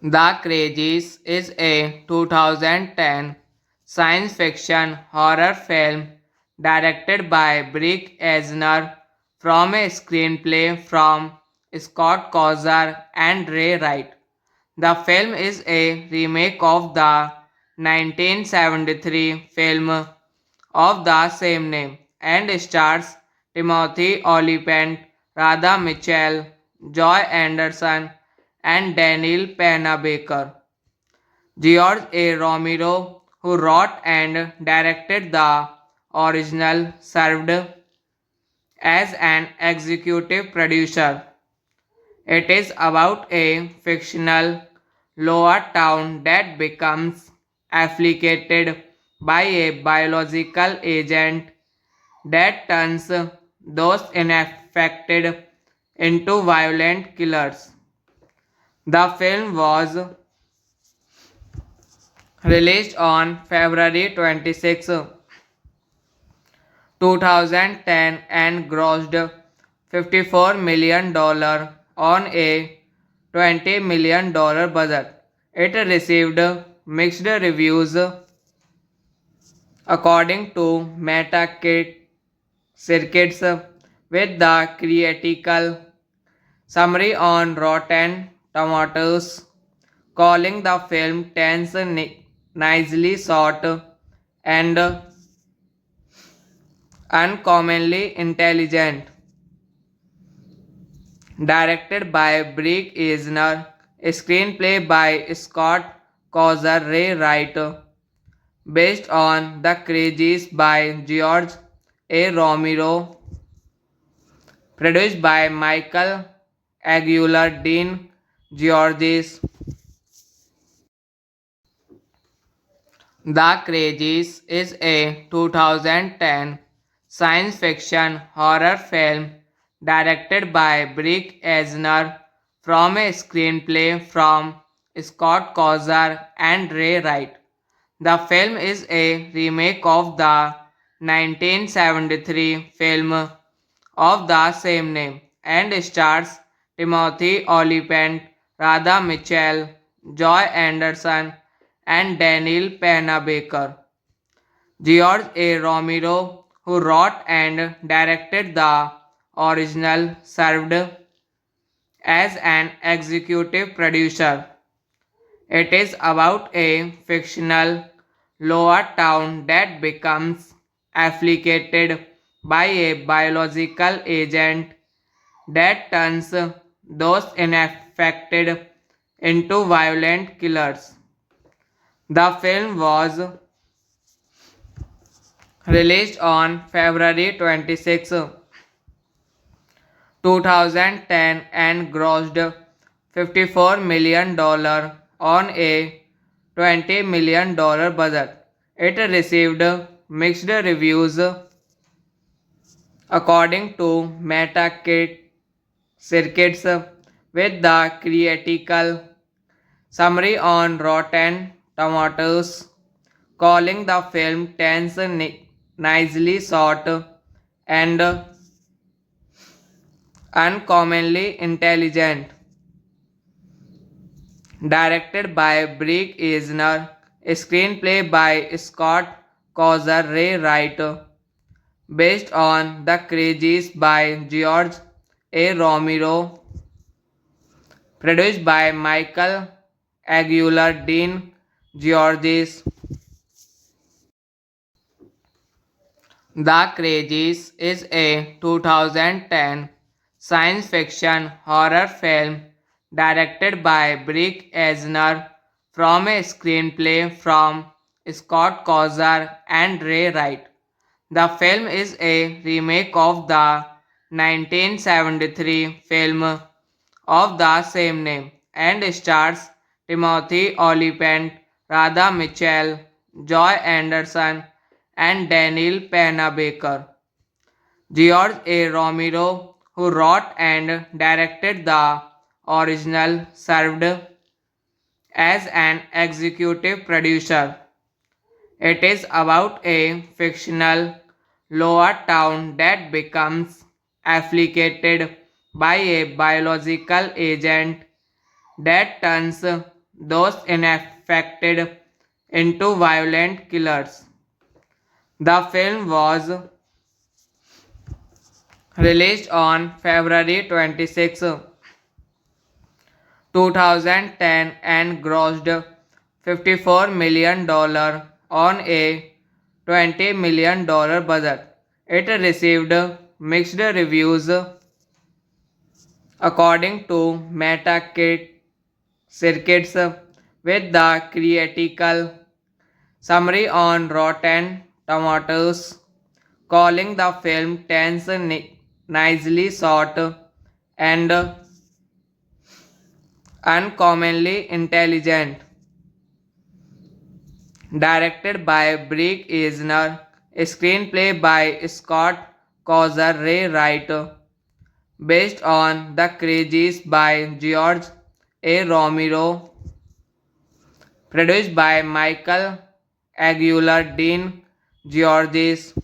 The Crazies is a 2010 science fiction horror film directed by Brick Eisner from a screenplay from Scott Kozar and Ray Wright. The film is a remake of the 1973 film of the same name and stars Timothy Olyphant, Radha Mitchell, Joy Anderson, and Daniel Panabaker. George A. Romero, who wrote and directed the original, served as an executive producer. It is about a fictional lower town that becomes afflicted by a biological agent that turns those infected into violent killers. The film was released on February 26, 2010 and grossed $54 million on a $20 million budget. It received mixed reviews according to Metacritic circuits with the critical summary on Rotten Tomatoes calling the film tense, nicely shot, and uncommonly intelligent. Directed by Brick Eisner, screenplay by Scott Kozar Ray Wright, based on The Crazies by George A. Romero, produced by Michael Aguilar Dean Georges. The Crazies is a 2010 science fiction horror film directed by Brick Eisner from a screenplay from Scott Kozar and Ray Wright. The film is a remake of the 1973 film of the same name and stars Timothy Olyphant, Radha Mitchell, Joy Anderson, and Daniel Panabaker. George A. Romero, who wrote and directed the original, served as an executive producer. It is about a fictional lower town that becomes afflicted by a biological agent that turns those infected into violent killers. The film was released on February 26, 2010 and grossed $54 million on a $20 million budget. It received mixed reviews according to Metacritic circuits with the critical summary on Rotten Tomatoes calling the film tense, nicely shot, and uncommonly intelligent. Directed by Brick Eisner, screenplay by Scott Causer Ray Wright, based on The Crazies by George A. Romero, produced by Michael Aguilar, Dean Georges. The Crazies is a 2010 science fiction horror film directed by Brick Eisner from a screenplay from Scott Causer and Ray Wright. The film is a remake of the 1973 film of the same name and stars Timothy Olyphant, Radha Mitchell, Joy Anderson, and Daniel Panabaker. George A. Romero, who wrote and directed the original, served as an executive producer. It is about a fictional lower town that becomes afflicted by a biological agent that turns those infected into violent killers. The film was released on February 26, 2010 and grossed $54 million on a $20 million budget. It received mixed reviews according to Metacritic circuits with the critical summary on Rotten Tomatoes calling the film tense, nicely shot, and uncommonly intelligent. Directed by Brick Eisner, screenplay by Scott Causer Ray Wright, based on The Crazies by George A. Romero, produced by Michael Aguilar, Dean Georges.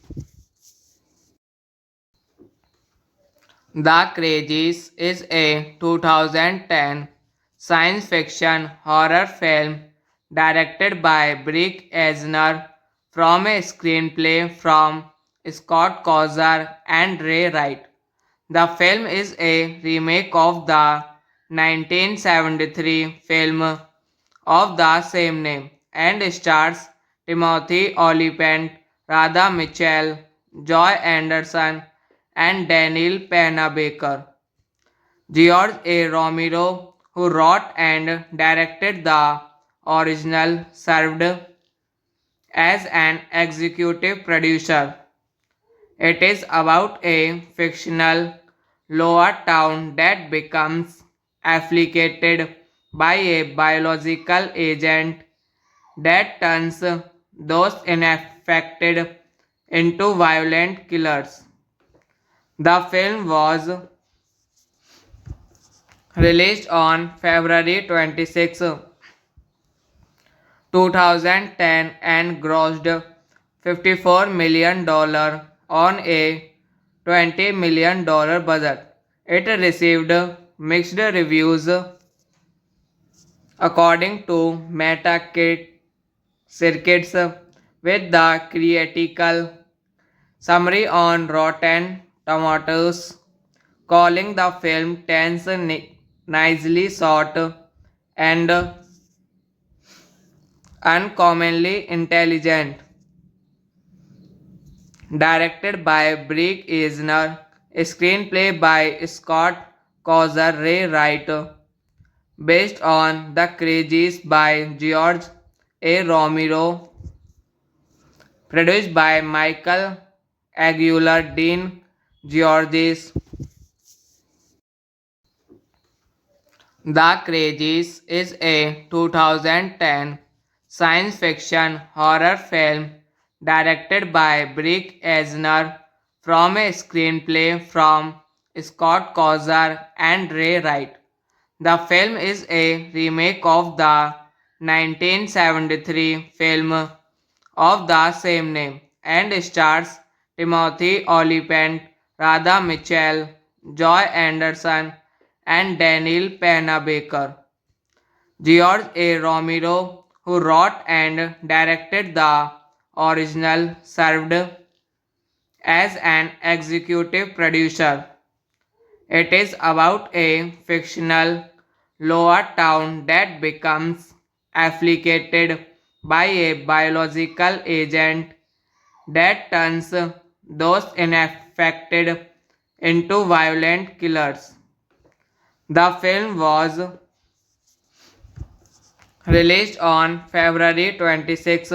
The Crazies is a 2010 science fiction horror film directed by Brick Eisner from a screenplay from Scott Causer and Ray Wright. The film is a remake of the 1973 film of the same name and stars Timothy Olyphant, Radha Mitchell, Joy Anderson, and Daniel Panabaker. George A. Romero, who wrote and directed the original, served as an executive producer. It is about a fictional lower town that becomes afflicted by a biological agent that turns those infected into violent killers. The film was released on February 26, 2010 and grossed $54 million on a $20 million budget. It received mixed reviews according to Metacritic circuits with the critical summary on Rotten Tomatoes calling the film tense, nicely shot, and uncommonly intelligent. Directed by Brick Eisner, screenplay by Scott Causer Ray Wright, based on The Crazies by George A. Romero, produced by Michael Aguilar, Dean Georges. The Crazies is a 2010 science fiction horror film directed by Brick Eisner from a screenplay from Scott Kozar and Ray Wright. The film is a remake of the 1973 film of the same name and stars Timothy Olyphant, Radha Mitchell, Joy Anderson, and Daniel Panabaker. George A. Romero, who wrote and directed the original, served as an executive producer. It is about a fictional lower town that becomes afflicted by a biological agent that turns those infected into violent killers. The film was released on February 26,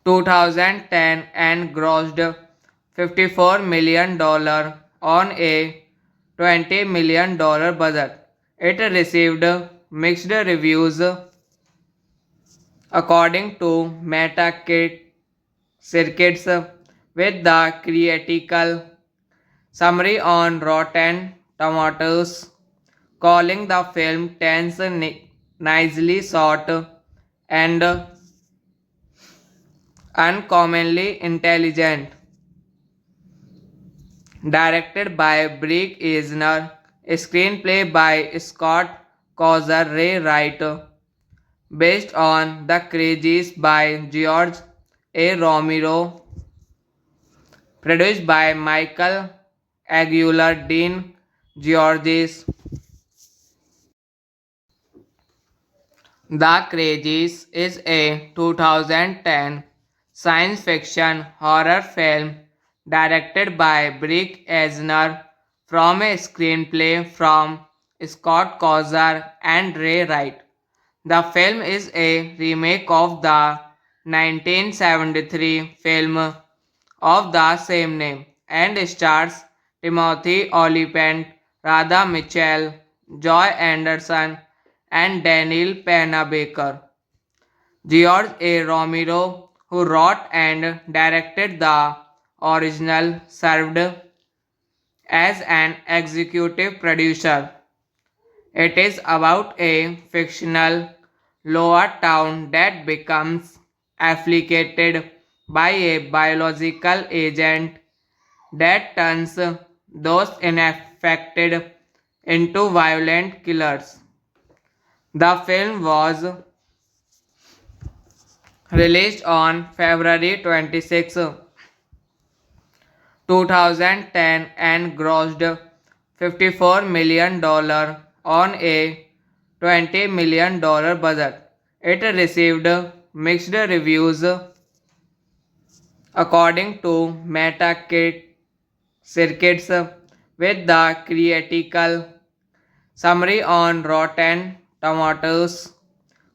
2010 and grossed $54 million on a $20 million budget. It received mixed reviews according to Metacritic circuits with the critical summary on Rotten Tomatoes calling the film tense, nicely shot, and uncommonly intelligent. Directed by Brick Eisner, screenplay by Scott Kozar Ray Wright, based on The Crazies by George A. Romero, produced by Michael Aguilar Dean Georges. The Crazies is a 2010 science fiction horror film directed by Brick Eisner from a screenplay from Scott Kozar and Ray Wright. The film is a remake of the 1973 film of the same name and stars Timothy Olyphant, Radha Mitchell, Joy Anderson, and Daniel Panabaker. George A. Romero, who wrote and directed the original, served as an executive producer. It is about a fictional lower town that becomes afflicted by a biological agent that turns those infected into violent killers. The film was released on February 26, 2010 and grossed $54 million on a $20 million budget. It received mixed reviews according to Metacritic circuits with the critical summary on Rotten Tomatoes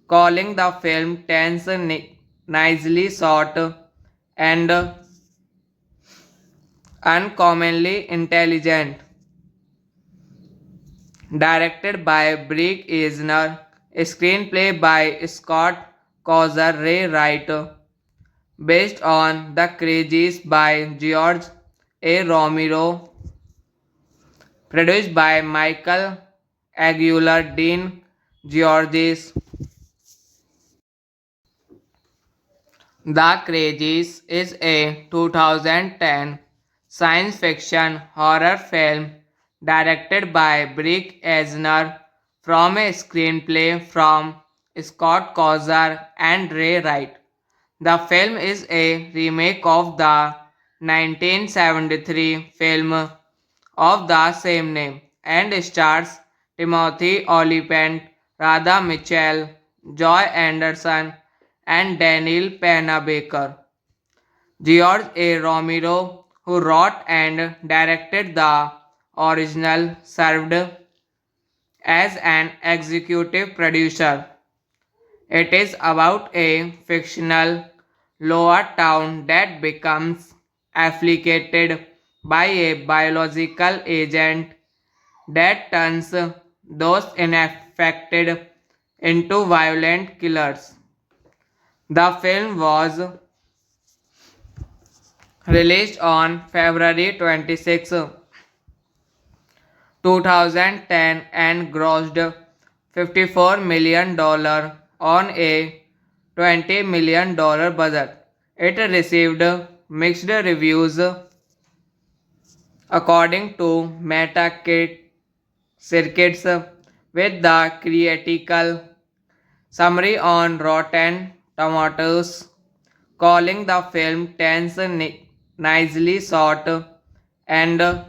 calling the film tense, nicely shot, and uncommonly intelligent. Directed by Brick Eisner, screenplay by Scott Kozar Ray Wright, based on The Crazies by George A. Romero, produced by Michael Aguilar Dean Georges. The Crazies is a 2010 science fiction horror film directed by Brick Eisner from a screenplay from Scott Kozar and Ray Wright. The film is a remake of the 1973 film of the same name and stars Timothy Olyphant, Radha Mitchell, Joy Anderson, and Daniel Panabaker. George A. Romero, who wrote and directed the original, served as an executive producer. It is about a fictional lower town that becomes afflicted by a biological agent that turns those infected into violent killers. The film was released on February 26, 2010 and grossed $54 million on a $20 million budget. It received mixed reviews according to Metacritic circuits, with the critical summary on Rotten Tomatoes calling the film tense, nicely shot, and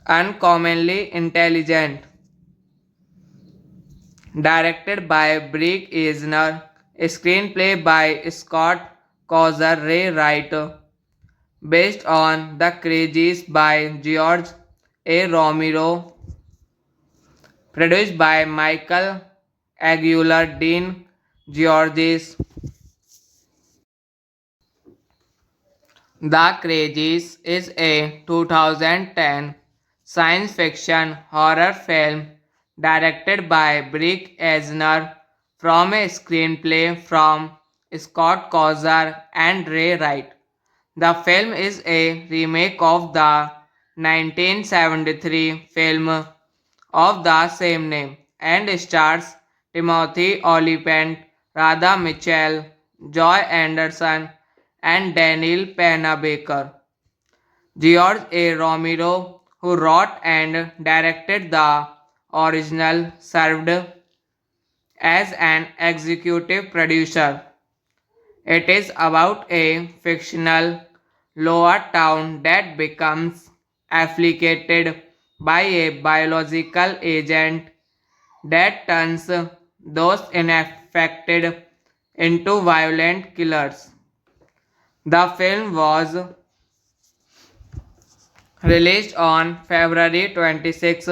uncommonly intelligent. Directed by Brick Eisner, screenplay by Scott Causer Ray Wright, based on The Crazies by George A. Romero, produced by Michael Aguilar, Dean Georges. The Crazies is a 2010 science fiction horror film directed by Brick Eisner from a screenplay from Scott Causer and Ray Wright. The film is a remake of the 1973 film of the same name and stars Timothy Olyphant, Radha Mitchell, Joy Anderson, and Daniel Panabaker. George A. Romero, who wrote and directed the original, served as an executive producer. It is about a fictional lower town that becomes afflicted by a biological agent that turns those infected into violent killers. The film was released on February 26,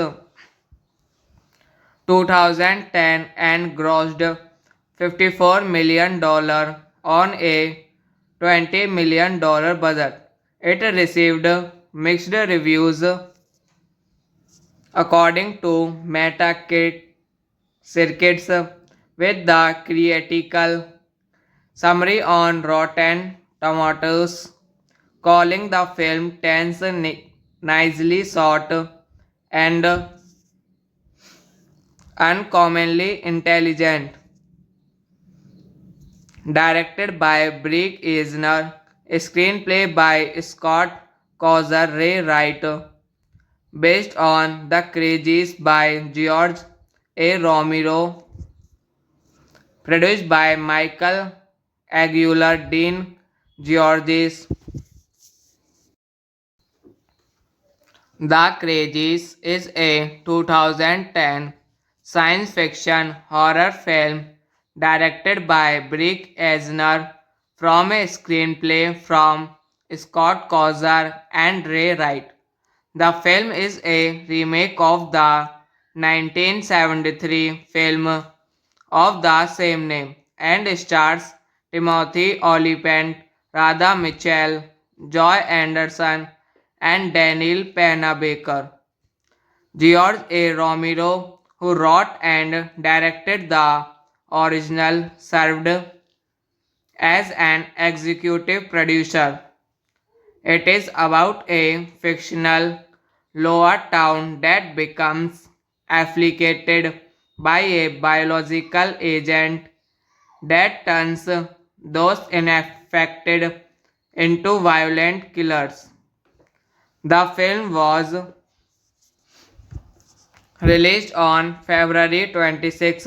2010 and grossed $54 million on a $20 million budget. It received mixed reviews according to Metacritic circuits, with the critical summary on Rotten Tomatoes calling the film tense, nicely shot, and uncommonly intelligent. Directed by Brick Eisner, screenplay by Scott Causer Ray Wright, based on The Crazies by George A. Romero, produced by Michael Aguilar, Dean Georges. The Crazies is a 2010 science fiction horror film directed by Brick Eisner from a screenplay from Scott Causer and Ray Wright. The film is a remake of the 1973 film of the same name and stars Timothy Olyphant, Radha Mitchell, Joy Anderson, and Daniel Panabaker. George A. Romero, who wrote and directed the original, served as an executive producer. It is about a fictional lower town that becomes afflicted by a biological agent that turns those infected into violent killers. The film was released on February 26,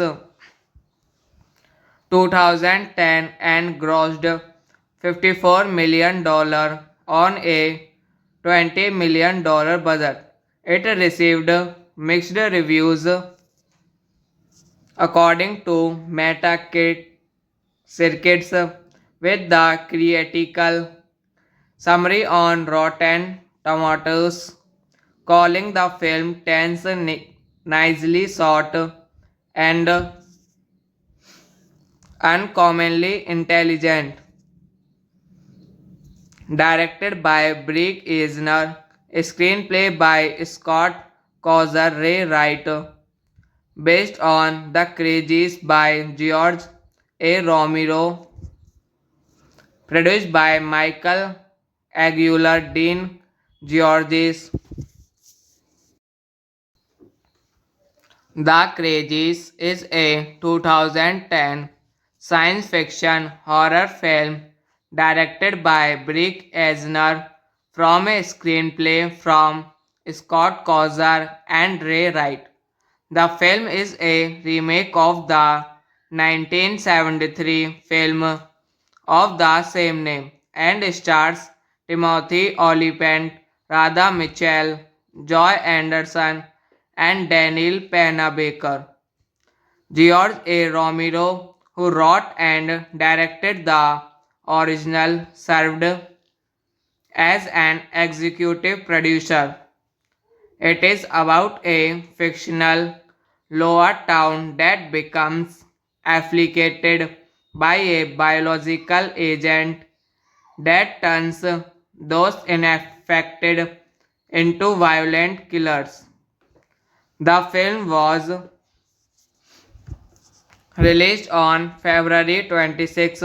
2010 and grossed $54 million on a $20 million budget. It received mixed reviews according to Metacritic circuits, with the critical summary on Rotten Tomatoes calling the film tense, nicely shot, and uncommonly intelligent. Directed by Brick Eisner, screenplay by Scott Causer Ray Wright, based on The Crazies by George A. Romero, produced by Michael Aguilar, Dean Georges. The Crazies is a 2010 science fiction horror film directed by Brick Eisner from a screenplay from Scott Kozar and Ray Wright. The film is a remake of the 1973 film of the same name and stars Timothy Olyphant, Radha Mitchell, Joy Anderson, and Daniel Panabaker. George A. Romero, who wrote and directed the original, served as an executive producer. It is about a fictional lower town that becomes afflicted by a biological agent that turns those infected into violent killers. The film was released on February 26,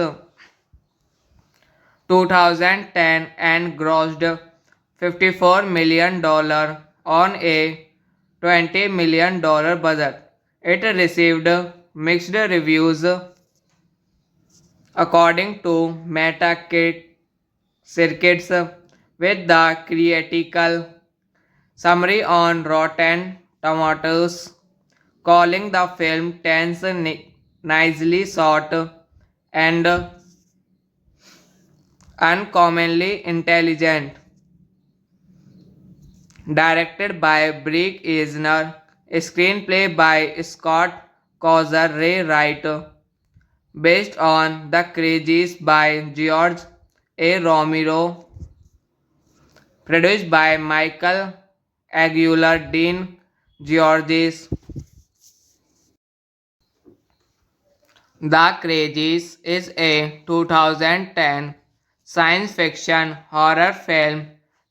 2010 and grossed $54 million on a $20 million budget. It received mixed reviews according to Metacritic circuits with the critical summary on Rotten Tomatoes calling the film tense, nicely shot, and uncommonly intelligent. Directed by Brick Eisner, screenplay by Scott Kozar Ray Wright, based on The Crazies by George A. Romero, produced by Michael Aguilar, Dean Georges. The Crazies is a 2010 science fiction horror film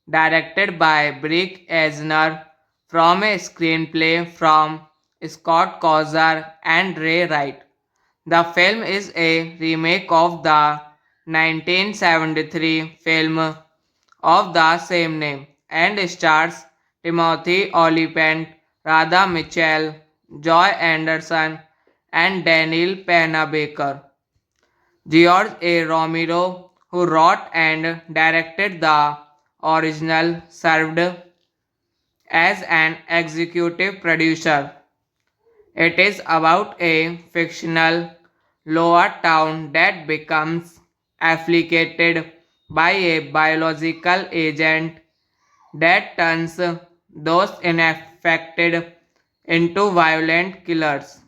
directed by Brick Eisner from a screenplay from Scott Kozar and Ray Wright. The film is a remake of the 1973 film of the same name and stars Timothy Olyphant, Radha Mitchell, Joy Anderson, and Daniel Panabaker. George A. Romero, who wrote and directed the original, served as an executive producer. It is about a fictional lower town that becomes afflicted by a biological agent that turns those infected into violent killers.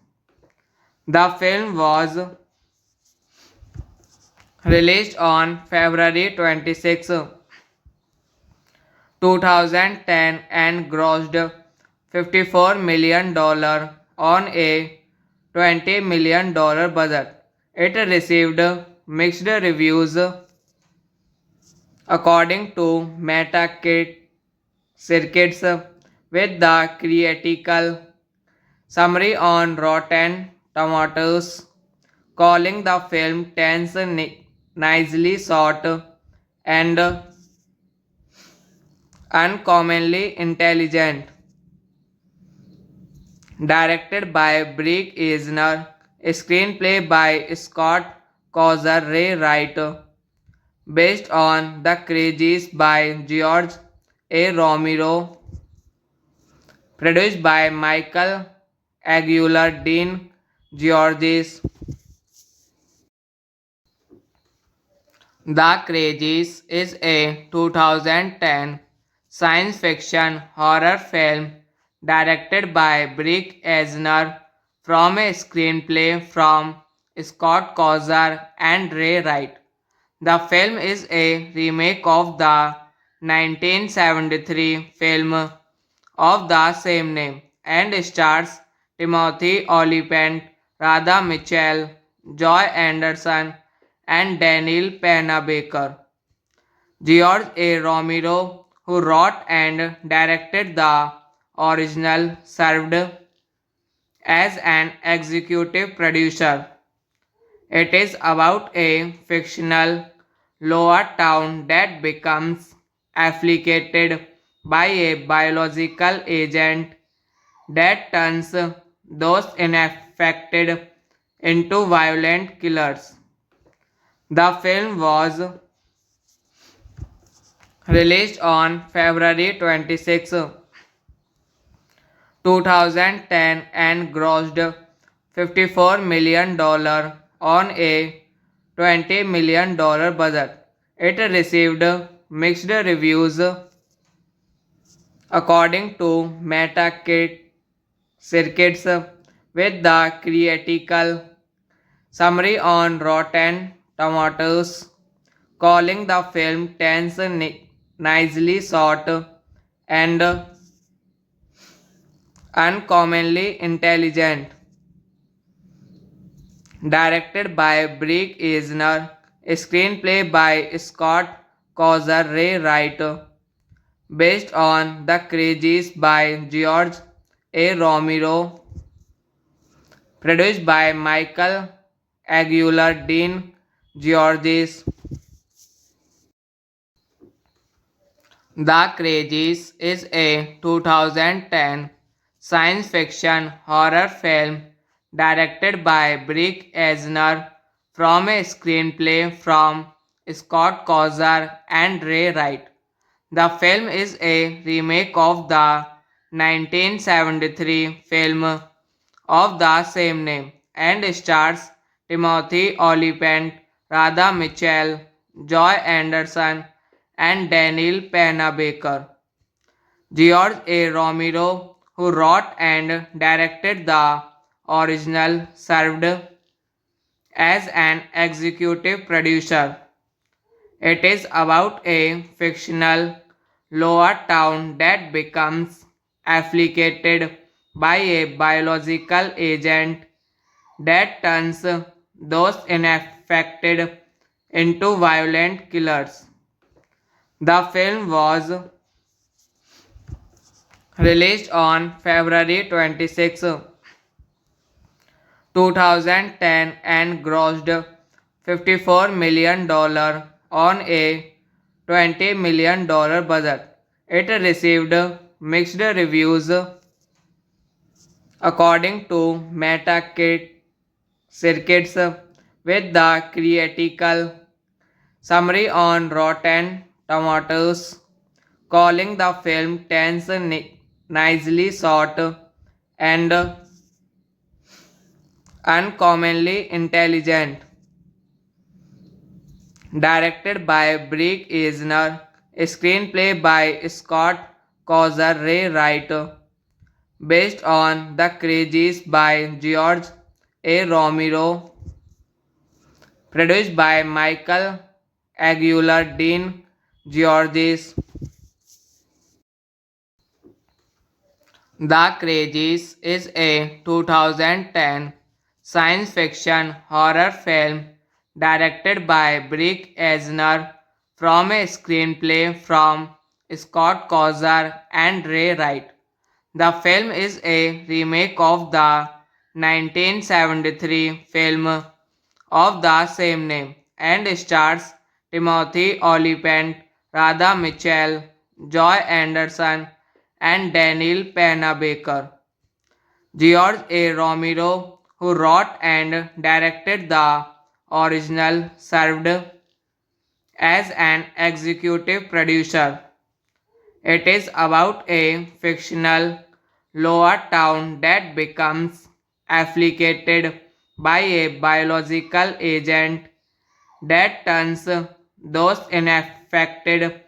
The film was released on February 26, 2010 and grossed $54 million on a $20 million budget. It received mixed reviews according to Metacritic circuits with the critical summary on Rotten Tomatoes calling the film tense, nicely shot, and uncommonly intelligent. Directed by Brick Eisner, screenplay by Scott Kozar Ray Wright, based on The Crazies by George A. Romero, produced by Michael Aguilar, Dean Georges. The Crazies is a 2010 science fiction horror film directed by Brick Eisner from a screenplay from Scott Kozar and Ray Wright. The film is a remake of the 1973 film of the same name and stars Timothy Olyphant, Radha Mitchell, Joy Anderson, and Daniel Panabaker. George A. Romero, who wrote and directed the original, served as an executive producer. It is about a fictional lower town that becomes afflicted by a biological agent that turns those unaffected into violent killers. The film was released on February 26, 2010 and grossed $54 million on a $20 million budget. It received mixed reviews according to Metacritic circuits with the critical summary on Rotten Tomatoes calling the film tense, nicely shot, and uncommonly intelligent. Directed by Brick Eisner, screenplay by Scott Causer Ray Wright, based on The Crazies by George A. Romero, produced by Michael Aguilar Dean Georges. The Crazies is a 2010 science fiction horror film directed by Brick Eisner from a screenplay from Scott Causer and Ray Wright. The film is a remake of the 1973 film of the same name and stars Timothy Olyphant, Radha Mitchell, Joy Anderson, and Daniel Panabaker. George A. Romero, who wrote and directed the original, served as an executive producer. It is about a fictional lower town that becomes afflicted by a biological agent that turns those unaffected into violent killers. The film was released on February 26, 2010 and grossed $54 million on a $20 million budget. It received mixed reviews according to Metacritic circuits with the critical summary on Rotten Tomatoes calling the film tense, nicely shot, and uncommonly intelligent. Directed by Brick Eisner, screenplay by Scott Causer Ray Wright, based on The Crazies by George A. Romero, produced by Michael Aguilar Dean Georges. The Crazies is a 2010 science fiction horror film directed by Brick Eisner from a screenplay from Scott Causer and Ray Wright. The film is a remake of the 1973 film of the same name and stars Timothy Olyphant, Radha Mitchell, Joy Anderson, and Daniel Panabaker. George A. Romero, who wrote and directed the original, served as an executive producer. It is about a fictional lower town that becomes afflicted by a biological agent that turns those unaffected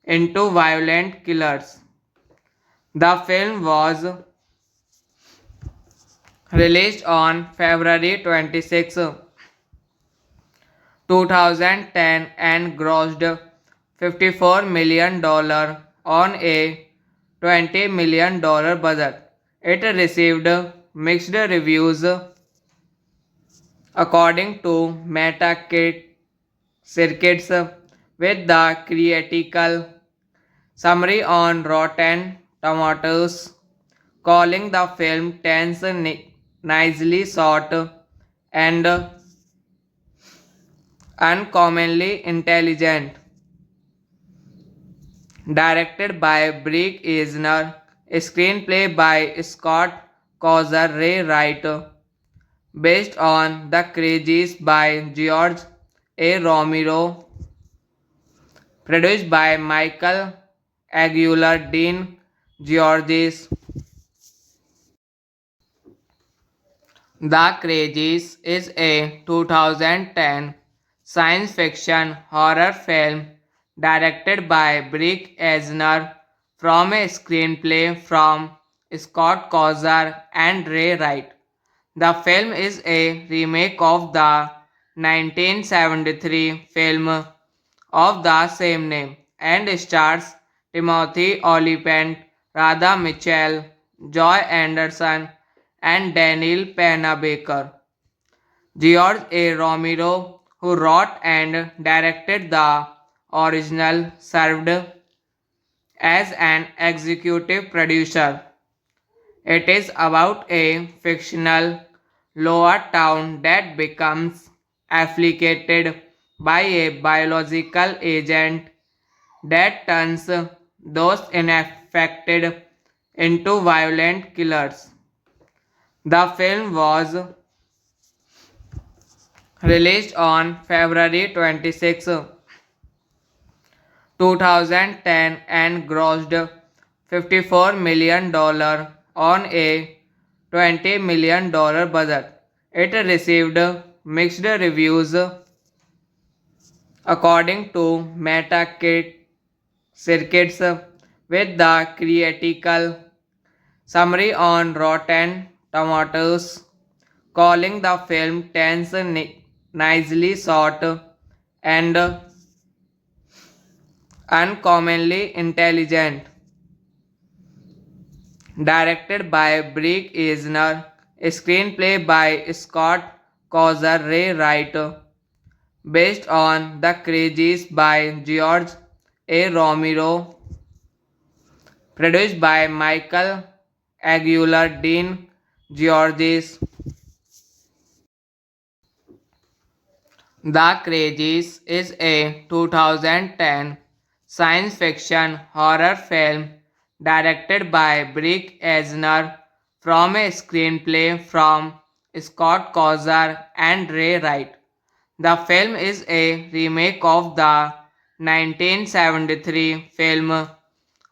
into violent killers. The film was released on February 26, 2010 and grossed $54 million on a $20 million budget. It received mixed reviews according to Metacritic circuits with the critical summary on Rotten Tomatoes calling the film tense, nicely shot and uncommonly intelligent. Directed by Brick Eisner, screenplay by Scott Causer Ray Wright, based on The Crazies by George A. Romero, produced by Michael Aguilar Dean Georges. The Crazies is a 2010 science fiction horror film directed by Brick Eisner from a screenplay from Scott Causer and Ray Wright. The film is a remake of the 1973 film of the same name and stars Timothy Olyphant, Radha Mitchell, Joy Anderson, and Daniel Panabaker. George A. Romero, who wrote and directed the original, served as an executive producer. It is about a fictional lower town that becomes afflicted by a biological agent that turns those infected into violent killers. The film was released on February 26, 2010 and grossed $54 million on a $20 million budget. It received mixed reviews according to Metacritic circuits with the critical summary on Rotten Tomatoes calling the film tense, nicely shot, and uncommonly intelligent. Directed by Brick Eisner, screenplay by Scott Causer Ray Wright, based on The Crazies by George A. Romero, produced by Michael Aguilar Dean Georges. The Crazies is a 2010 science fiction horror film directed by Brick Eisner from a screenplay from Scott Causer and Ray Wright. The film is a remake of the 1973 film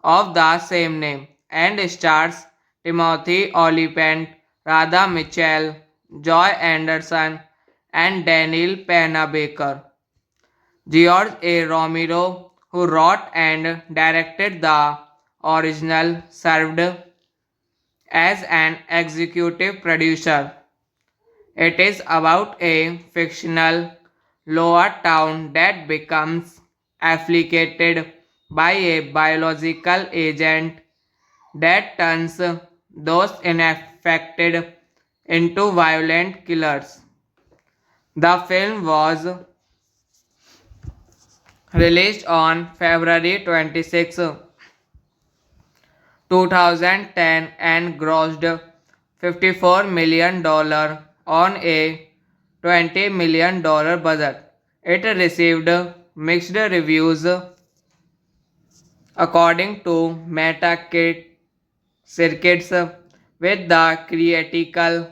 of the same name and stars Timothy Olyphant, Radha Mitchell, Joy Anderson, and Daniel Panabaker. George A. Romero, who wrote and directed the original, served as an executive producer. It is about a fictional lower town that becomes afflicted by a biological agent that turns those infected into violent killers. The film was released on February 26, 2010 and grossed $54 million on a $20 million budget. It received mixed reviews according to Metacritic circuits with the critical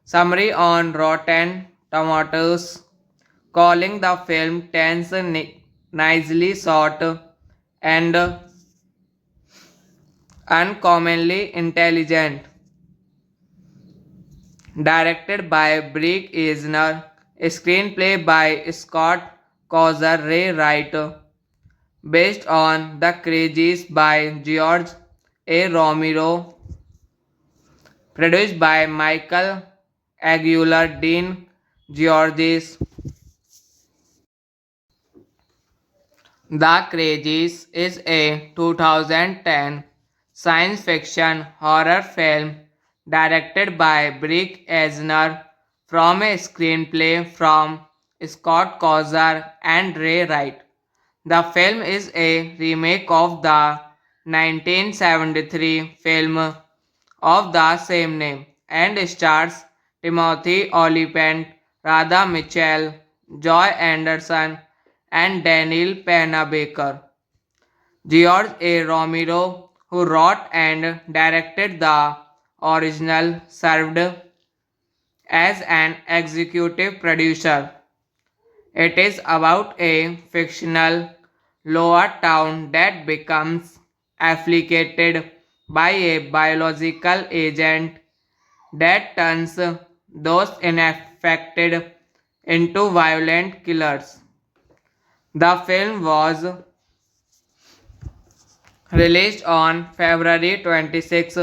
summary on Rotten Tomatoes calling the film tense, nicely shot, and uncommonly intelligent. Directed by Brick Eisner, screenplay by Scott Causer Ray Wright, based on The Crazies by George A. Romero, produced by Michael Aguilar Dean Georges. The Crazies is a 2010 science fiction horror film directed by Brick Eisner from a screenplay from Scott Causer and Ray Wright. The film is a remake of the 1973 film of the same name and stars Timothy Olyphant, Radha Mitchell, Joy Anderson, and Daniel Panabaker. George A. Romero, who wrote and directed the original, served as an executive producer. It is about a fictional lower town that becomes afflicted by a biological agent that turns those infected into violent killers. The film was released on February 26,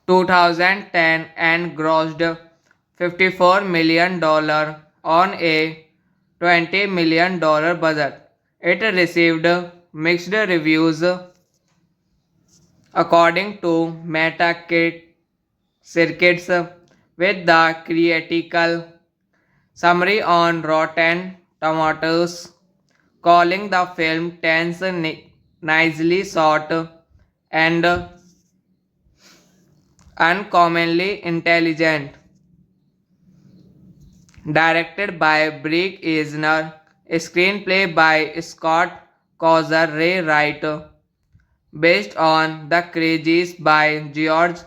2010 and grossed $54 million on a $20 million budget. It received mixed reviews according to Metacritic circuits with the critical summary on Rotten Tomatoes calling the film tense, nicely shot, and uncommonly intelligent. Directed by Brick Eisner, screenplay by Scott Causer Ray Wright, based on The Crazies by George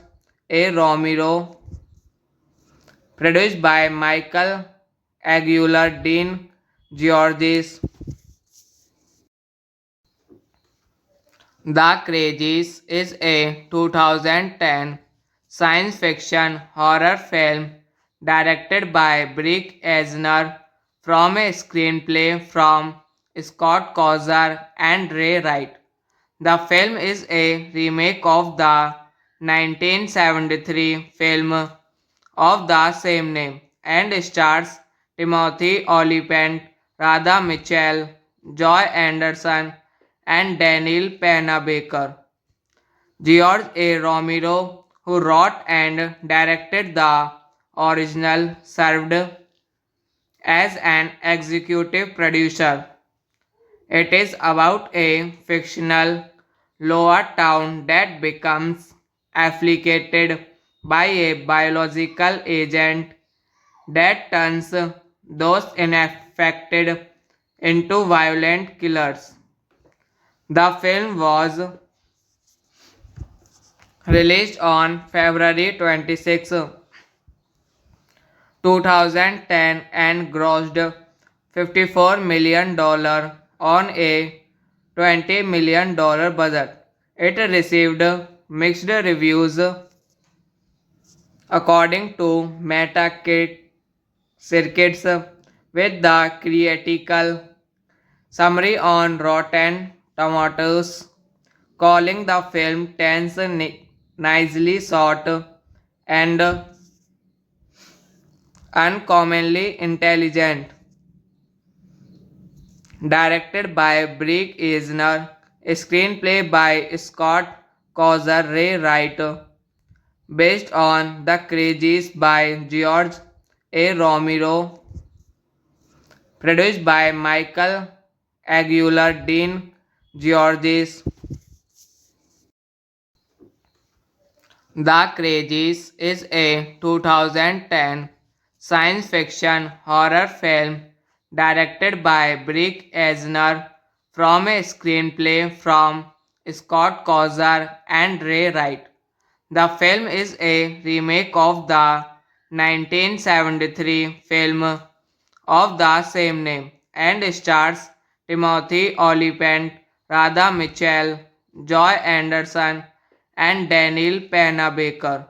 A. Romero, produced by Michael Aguilar Dean Georges. The Crazies is a 2010 science fiction horror film directed by Brick Eisner from a screenplay from Scott Causer and Ray Wright. The film is a remake of the 1973 film of the same name and stars Timothy Olyphant, Radha Mitchell, Joy Anderson, and Daniel Panabaker. George A. Romero, who wrote and directed the original, served as an executive producer. It is about a fictional lower town that becomes afflicted by a biological agent that turns those infected into violent killers. The film was released on February 26, 2010 and grossed $54 million on a $20 million budget. It received mixed reviews according to Metacritic circuits with the critical summary on Rotten Tomatoes calling the film tense, nicely shot, and uncommonly intelligent. Directed by Brick Eisner, screenplay by Scott Causer Ray Wright, based on The Crazies by George A. Romero, produced by Michael Aguilar Dean Georges. The Crazies is a 2010 science fiction horror film directed by Brick Eisner from a screenplay from Scott Causer and Ray Wright. The film is a remake of the 1973 film of the same name and stars Timothy Olyphant, Radha Mitchell, Joy Anderson, and Daniel Panabaker.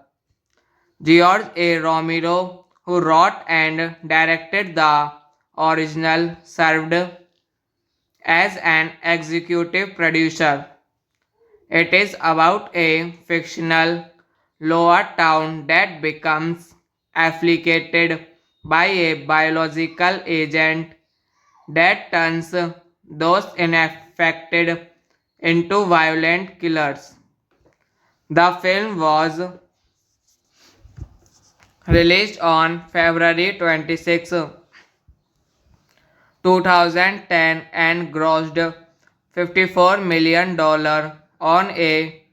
George A. Romero, who wrote and directed the original, served as an executive producer. It is about a fictional lower town that becomes afflicted by a biological agent that turns those infected into violent killers. The film was released on February 26, 2010 and grossed $54 million on a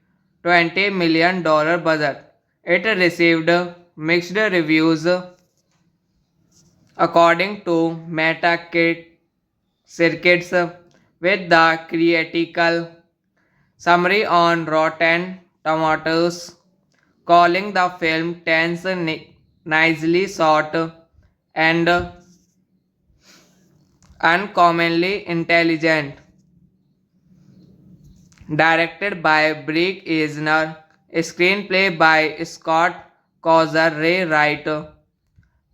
$20 million budget. It received mixed reviews according to Metacritic circuits with the critical summary on Rotten Tomatoes calling the film tense, nicely shot, and uncommonly intelligent. Directed by Brick Eisner, screenplay by Scott Causer Ray Wright,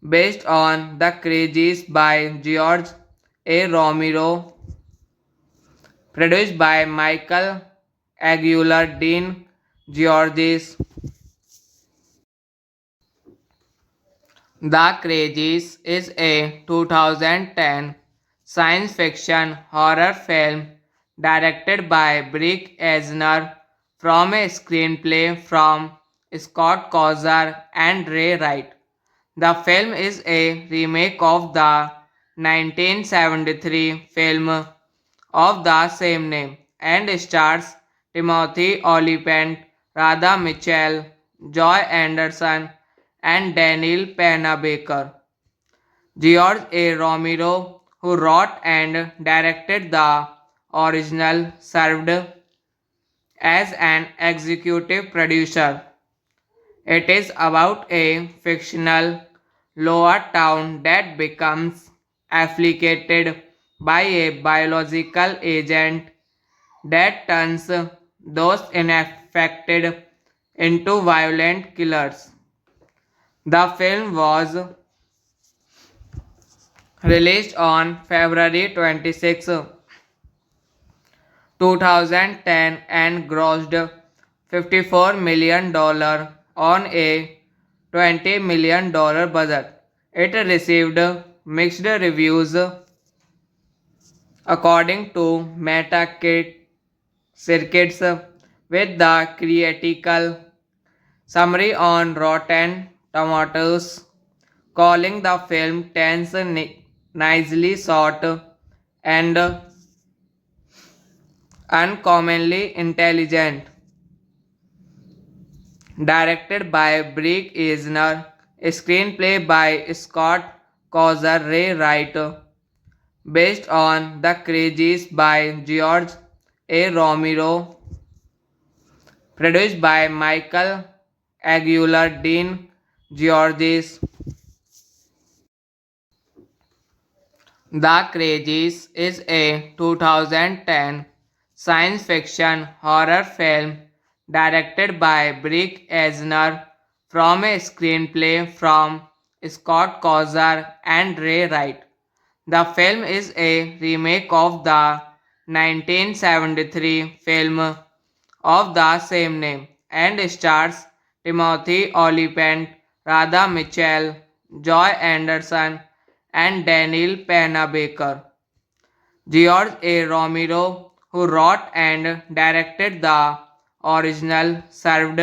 based on The Crazies by George A. Romero, produced by Michael Aguilar Dean Georges. The Crazies is a 2010 science fiction horror film directed by Brick Eisner from a screenplay from Scott Causer and Ray Wright. The film is a remake of the 1973 film of the same name and stars Timothy Olyphant, Radha Mitchell, Joy Anderson, and Daniel Panabaker. George A. Romero, who wrote and directed the original, served as an executive producer. It is about a fictional lower town that becomes afflicted by a biological agent that turns those infected into violent killers. The film was released on February 26, 2010 and grossed $54 million on a $20 million budget. It received mixed reviews according to Metacritic circuits with the critical summary on Rotten Tomatoes calling the film tense, nicely shot, and uncommonly intelligent. Directed by Brick Eisner, screenplay by Scott Causer Ray Wright, based on The Crazies by George A. Romero, produced by Michael Aguilar Dean Georges. The Crazies is a 2010 science fiction horror film directed by Brick Eisner from a screenplay from Scott Causer and Ray Wright. The film is a remake of the 1973 film of the same name and stars Timothy Olyphant, Radha Mitchell, Joy Anderson, and Daniel Panabaker. George A. Romero, who wrote and directed the original, served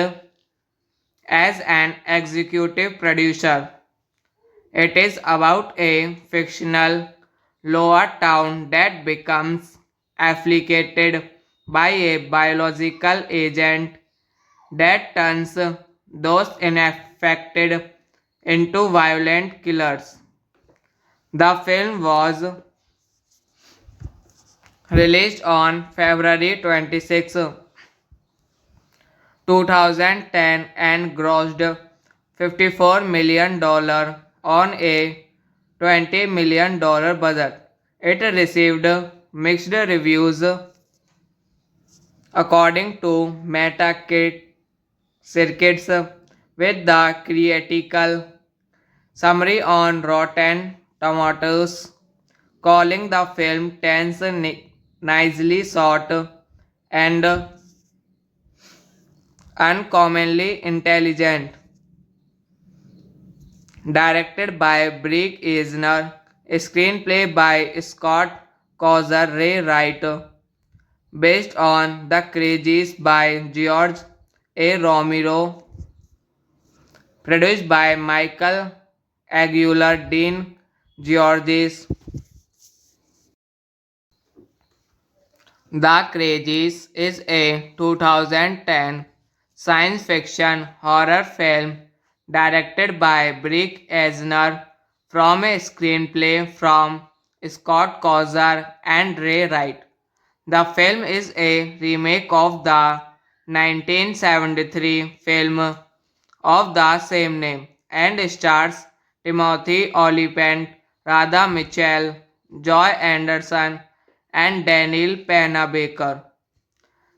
as an executive producer. It is about a fictional lower town that becomes afflicted by a biological agent that turns those infected into violent killers. The film was released on February 26, 2010 and grossed $54 million on a $20 million budget. It received mixed reviews according to Metacritic circuits with the critical summary on Rotten Tomatoes calling the film tense, nicely shot, and uncommonly intelligent. Directed by Brick Eisner, screenplay by Scott Causer Ray Wright, based on The Crazies by George A. Romero, produced by Michael Aguilar Dean Georges. The Crazies is a 2010 science fiction horror film directed by Brick Eisner from a screenplay from Scott Kozar and Ray Wright. The film is a remake of the 1973 film of the same name and stars Timothy Olyphant, Radha Mitchell, Joy Anderson, and Daniel Panabaker.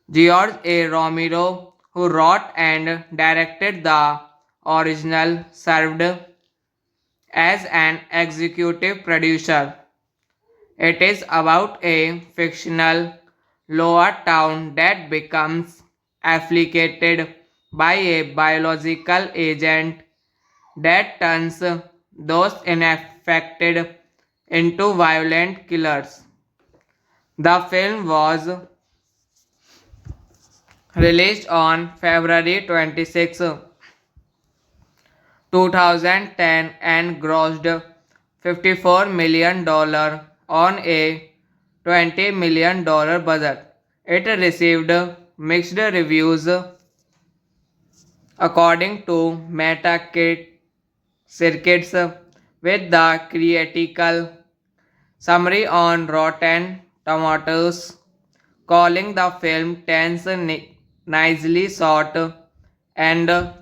George A. Romero, who wrote and directed the original, served as an executive producer. It is about a fictional lower town that becomes afflicted by a biological agent that turns those infected into violent killers. The film was released on February 26, 2010 and grossed $54 million on a $20 million budget. It received mixed reviews according to Metacritic circuits with the critical summary on Rotten Tomatoes calling the film tense, nicely shot, and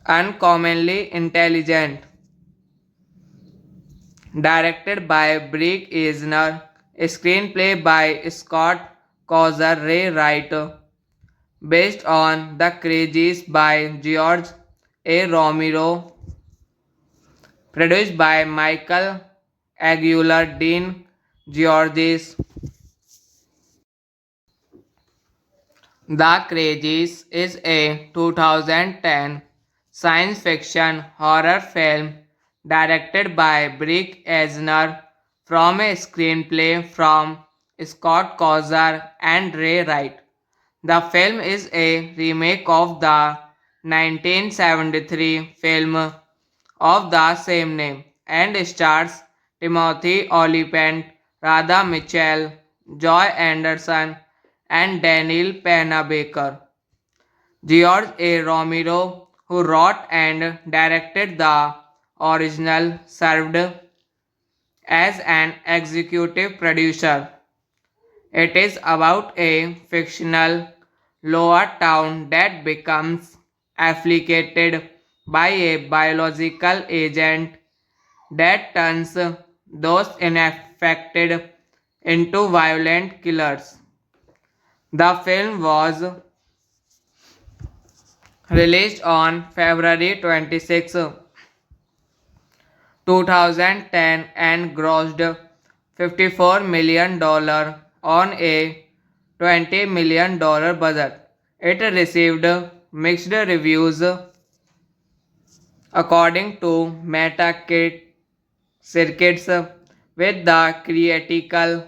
uncommonly intelligent. Directed by Brick Eisner, screenplay by Scott Kozar Ray Wright, based on The Crazies by George A. Romero, produced by Michael Aguilar Dean Georges. The Crazies is a 2010 science fiction horror film directed by Brick Eisner from a screenplay from Scott Kozar and Ray Wright. The film is a remake of the 1973 film of the same name and stars Timothy Olyphant, Radha Mitchell, Joy Anderson, and Daniel Panabaker. George A. Romero, who wrote and directed the original, served as an executive producer. It is about a fictional lower town that becomes afflicted by a biological agent that turns those infected into violent killers. The film was released on February 26, 2010 and grossed $54 million on a $20 million budget. It received mixed reviews according to Metacritic circuits with the critical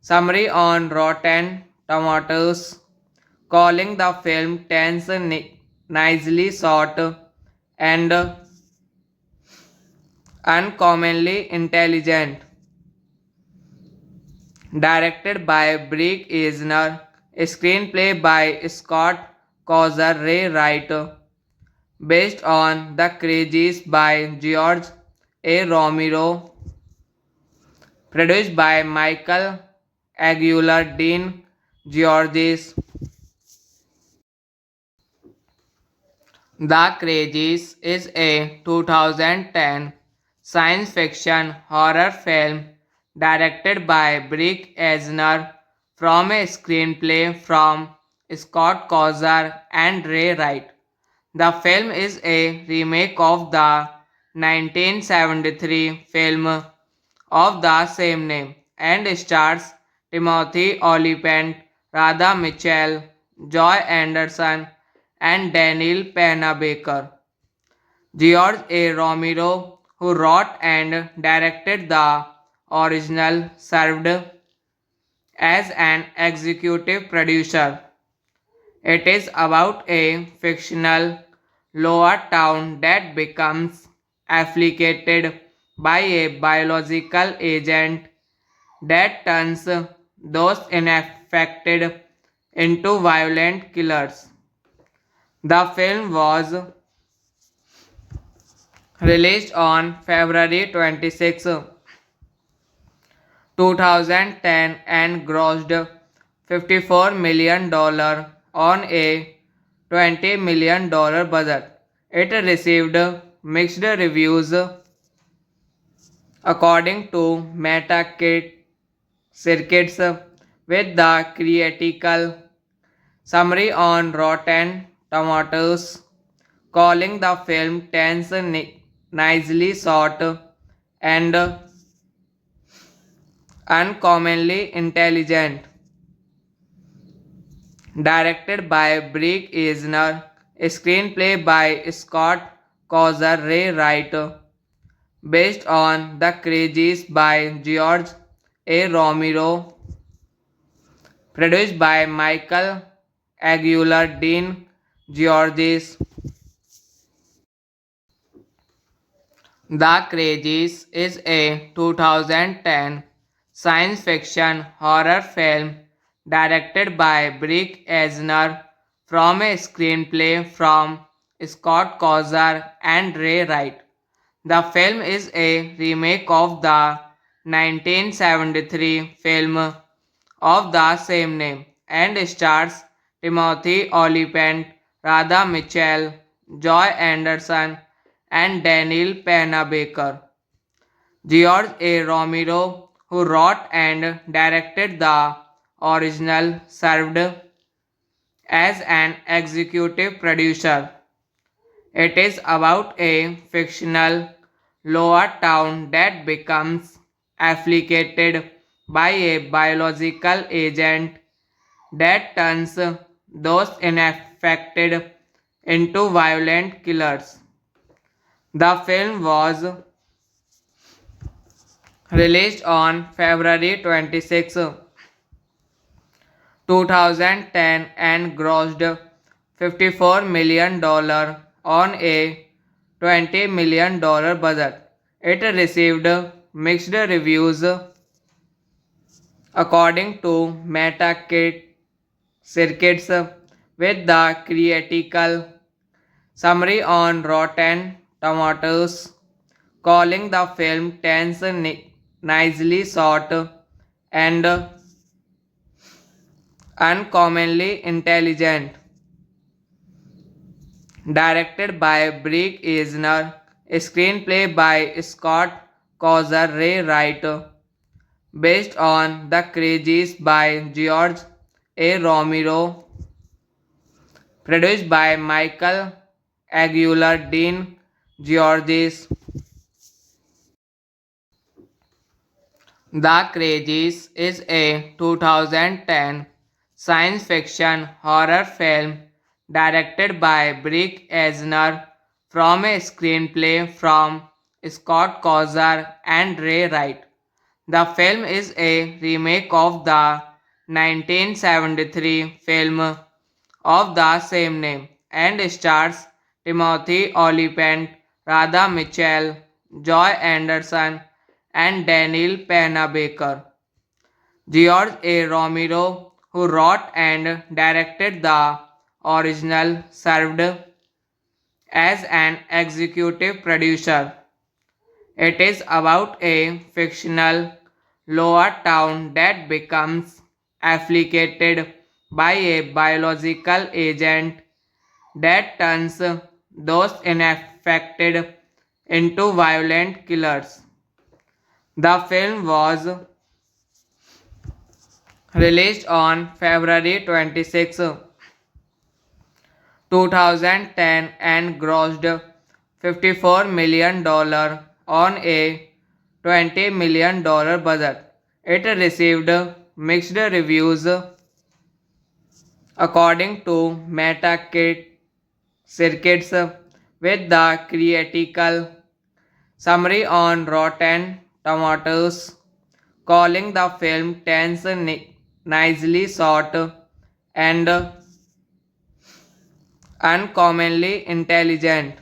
summary on Rotten Tomatoes calling the film tense, nicely shot, and uncommonly intelligent. Directed by Brick Eisner, screenplay by Scott Kozar Ray Wright, based on The Crazies by George A. Romero, produced by Michael Aguilar Dean Georges. The Crazies is a 2010 science fiction horror film directed by Brick Eisner from a screenplay from Scott Kozar and Ray Wright. The film is a remake of the 1973 film of the same name and stars Timothy Olyphant, Radha Mitchell, Joy Anderson, and Daniel Panabaker. George A. Romero, who wrote and directed the original, served as an executive producer. It is about a fictional lower town that becomes afflicted by a biological agent that turns those infected into violent killers. The film was released on February 26, 2010 and grossed $54 million on a $20 million budget. It received mixed reviews according to Metacritic circuits, with the critical summary on Rotten Tomatoes calling the film tense, nicely shot, and uncommonly intelligent. Directed by Brick Eisner, screenplay by Scott Causer Ray Wright, based on The Crazies by George A. Romero, produced by Michael Aguilar, Dean Georges. The Crazies is a 2010 science fiction horror film directed by Brick Eisner from a screenplay from Scott Causer and Ray Wright. The film is a remake of the 1973 film of the same name and stars Timothy Olyphant, Radha Mitchell, Joy Anderson, and Daniel Panabaker. George A. Romero, who wrote and directed the original, served as an executive producer. It is about a fictional lower town that becomes afflicted by a biological agent that turns those infected into violent killers. The film was released on February 26, 2010 and grossed $54 million on a $20 million budget. It received mixed reviews according to Metacritic circuits, with the critical summary on Rotten Tomatoes calling the film tense, nicely shot, and uncommonly intelligent. Directed by Brick Eisner, screenplay by Scott Causer Ray Wright, based on The Crazies by George A. Romero, produced by Michael Aguilar, Dean Georges. The Crazies is a 2010 science fiction horror film directed by Brick Eisner from a screenplay from Scott Causer and Ray Wright. The film is a remake of the 1973 film of the same name and stars Timothy Olyphant, Radha Mitchell, Joy Anderson, and Daniel Panabaker. George A. Romero, who wrote and directed the original, served as an executive producer. It is about a fictional lower town that becomes afflicted by a biological agent that turns those infected into violent killers. The film was released on February 26, 2010 and grossed $54 million on a $20 million budget. It received mixed reviews according to Metacritic circuits, with the critical summary on Rotten Tomatoes calling the film tense, nicely shot, and uncommonly intelligent.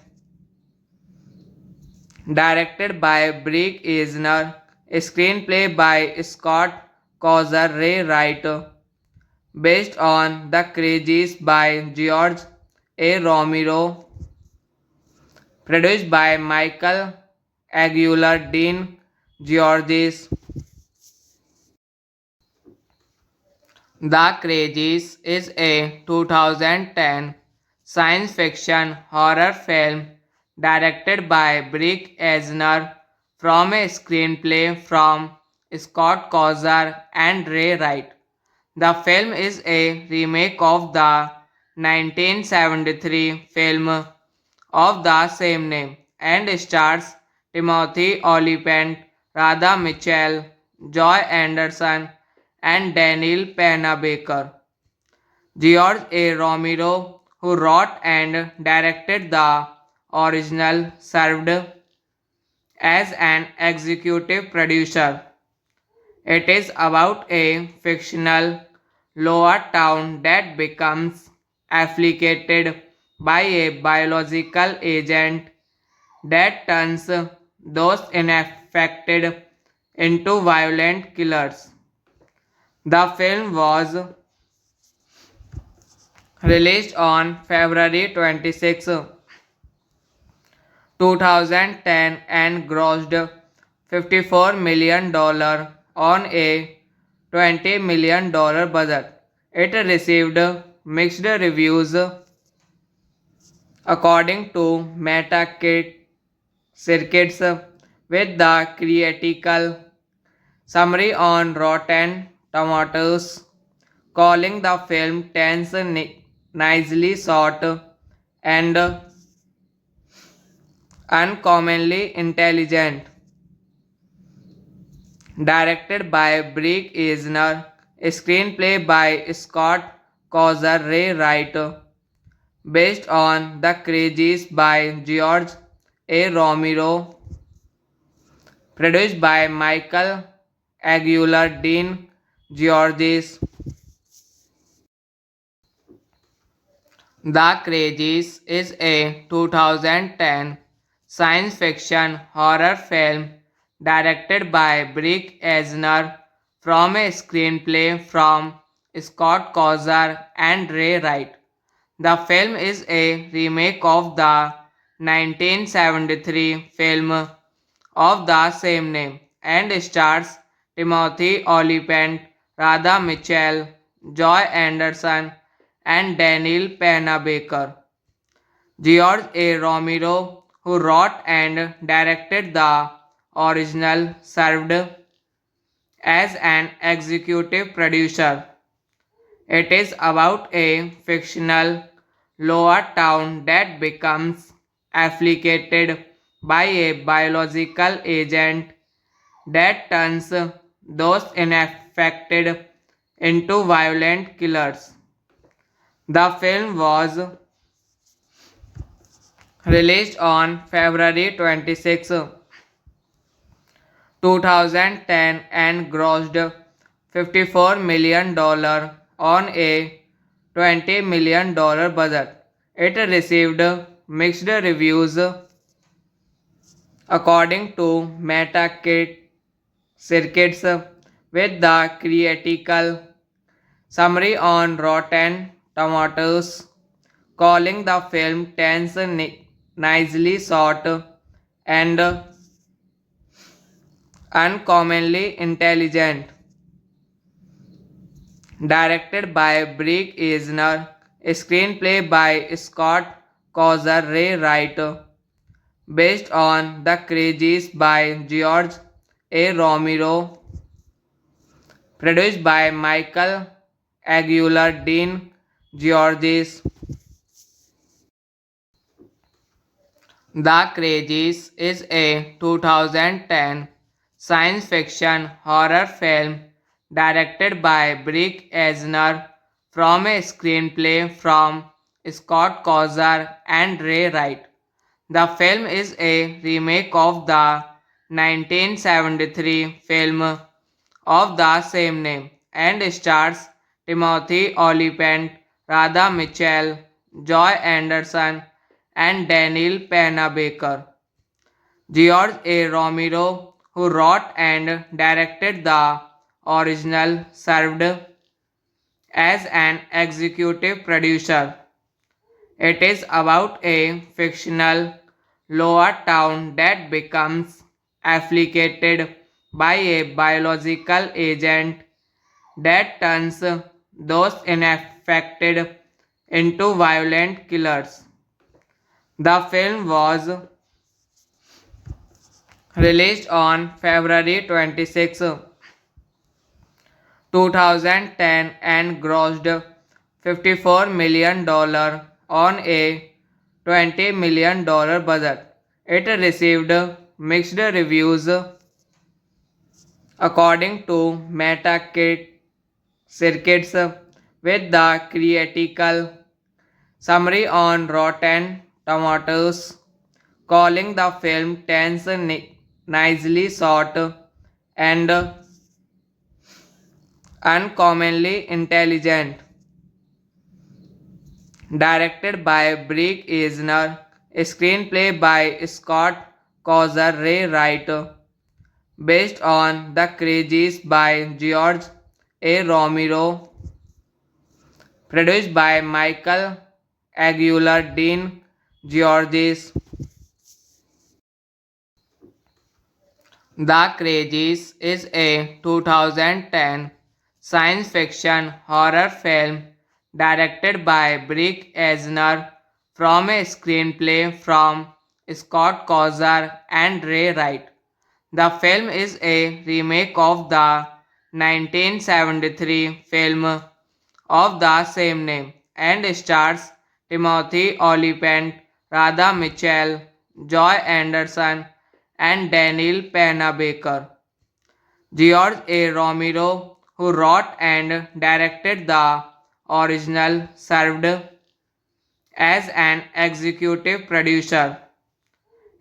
Directed by Brick Eisner, screenplay by Scott Causer Ray Wright, based on The Crazies by George A. Romero, produced by Michael Aguilar, Dean Georges. The Crazies is a 2010 science fiction horror film directed by Brick Eisner from a screenplay from Scott Kozar and Ray Wright. The film is a remake of the 1973 film of the same name and stars Timothy Olyphant, Radha Mitchell, Joy Anderson, and Daniel Panabaker. George A. Romero, who wrote and directed the original, served as an executive producer. It is about a fictional lower town that becomes afflicted by a biological agent that turns those infected into violent killers. The film was released on February 26, 2010 and grossed $54 million on a $20 million budget. It received mixed reviews according to Metacritic circuits with the critical summary on Rotten Tomatoes calling the film tense, nicely shot, and uncommonly intelligent. Directed by Brick Eisner, screenplay by Scott Kozar Ray Wright, based on The Crazies by George A. Romero, produced by Michael Aguilar, Dean Georges. The Crazies is a 2010 science fiction horror film directed by Brick Eisner from a screenplay from Scott Kozar and Ray Wright. The film is a remake of the 1973 film of the same name and stars Timothy Olyphant, Radha Mitchell, Joy Anderson, and Daniel Panabaker. George A. Romero, who wrote and directed the original, served as an executive producer. It is about a fictional lower town that becomes afflicted by a biological agent that turns those infected into violent killers. The film was released on February 26, 2010 and grossed $54 million on a $20 million budget. It received mixed reviews according to Metacritic circuits with the critical summary on Rotten Tomatoes calling the film tense, nicely shot, and uncommonly intelligent. Directed by Brick Eisner, screenplay by Scott Kozar Ray Wright, based on The Crazies by George A. Romero, produced by Michael Aguilar, Dean Georges. The Crazies is a 2010 science fiction horror film directed by Brick Eisner from a screenplay from Scott Kozar and Ray Wright. The film is a remake of the 1973 film of the same name and stars Timothy Olyphant, Radha Mitchell, Joy Anderson, and Daniel Panabaker. George A. Romero, who wrote and directed the original, served as an executive producer. It is about a fictional lower town that becomes afflicted by a biological agent that turns those infected into violent killers. The film was released on February 26, 2010 and grossed $54 million on a $20 million budget. It received mixed reviews according to Metacritic circuits with the critical summary on Rotten Tomatoes calling the film tense, nicely shot, and uncommonly intelligent. Directed by Brick Eisner, screenplay by Scott Causer Ray Wright, based on The Crazies by George A. Romero, produced by Michael Aguilar Dean Georges. The Crazies is a 2010 science fiction horror film directed by Brick Eisner from a screenplay from Scott Causer and Ray Wright. The film is a remake of the 1973 film of the same name and stars Timothy Olyphant, Radha Mitchell, Joy Anderson, and Daniel Panabaker. George A. Romero, who wrote and directed the original, served as an executive producer.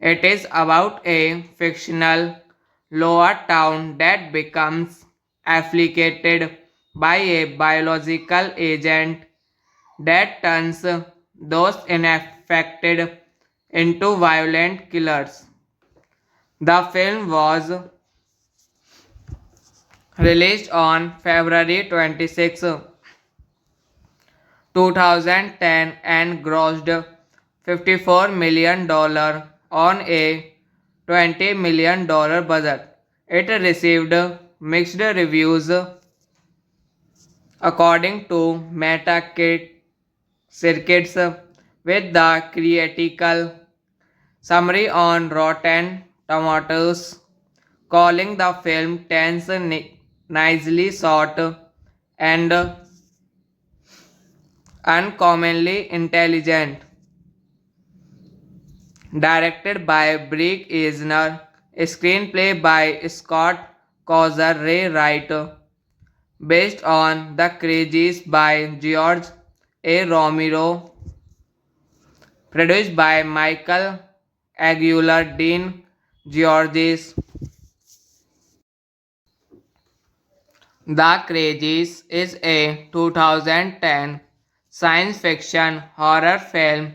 It is about a fictional lower town that becomes afflicted by a biological agent that turns those infected into violent killers. The film was released on February 26, 2010 and grossed $54 million on a $20 million budget. It received mixed reviews according to Metacritic circuits with the critical summary on Rotten Tomatoes calling the film tense, nicely shot, and uncommonly intelligent. Directed by Brick Eisner, screenplay by Scott Causer Ray Wright, based on The Crazies by George A. Romero, produced by Michael Aguilar Dean Georges. The Crazies is a 2010 science fiction horror film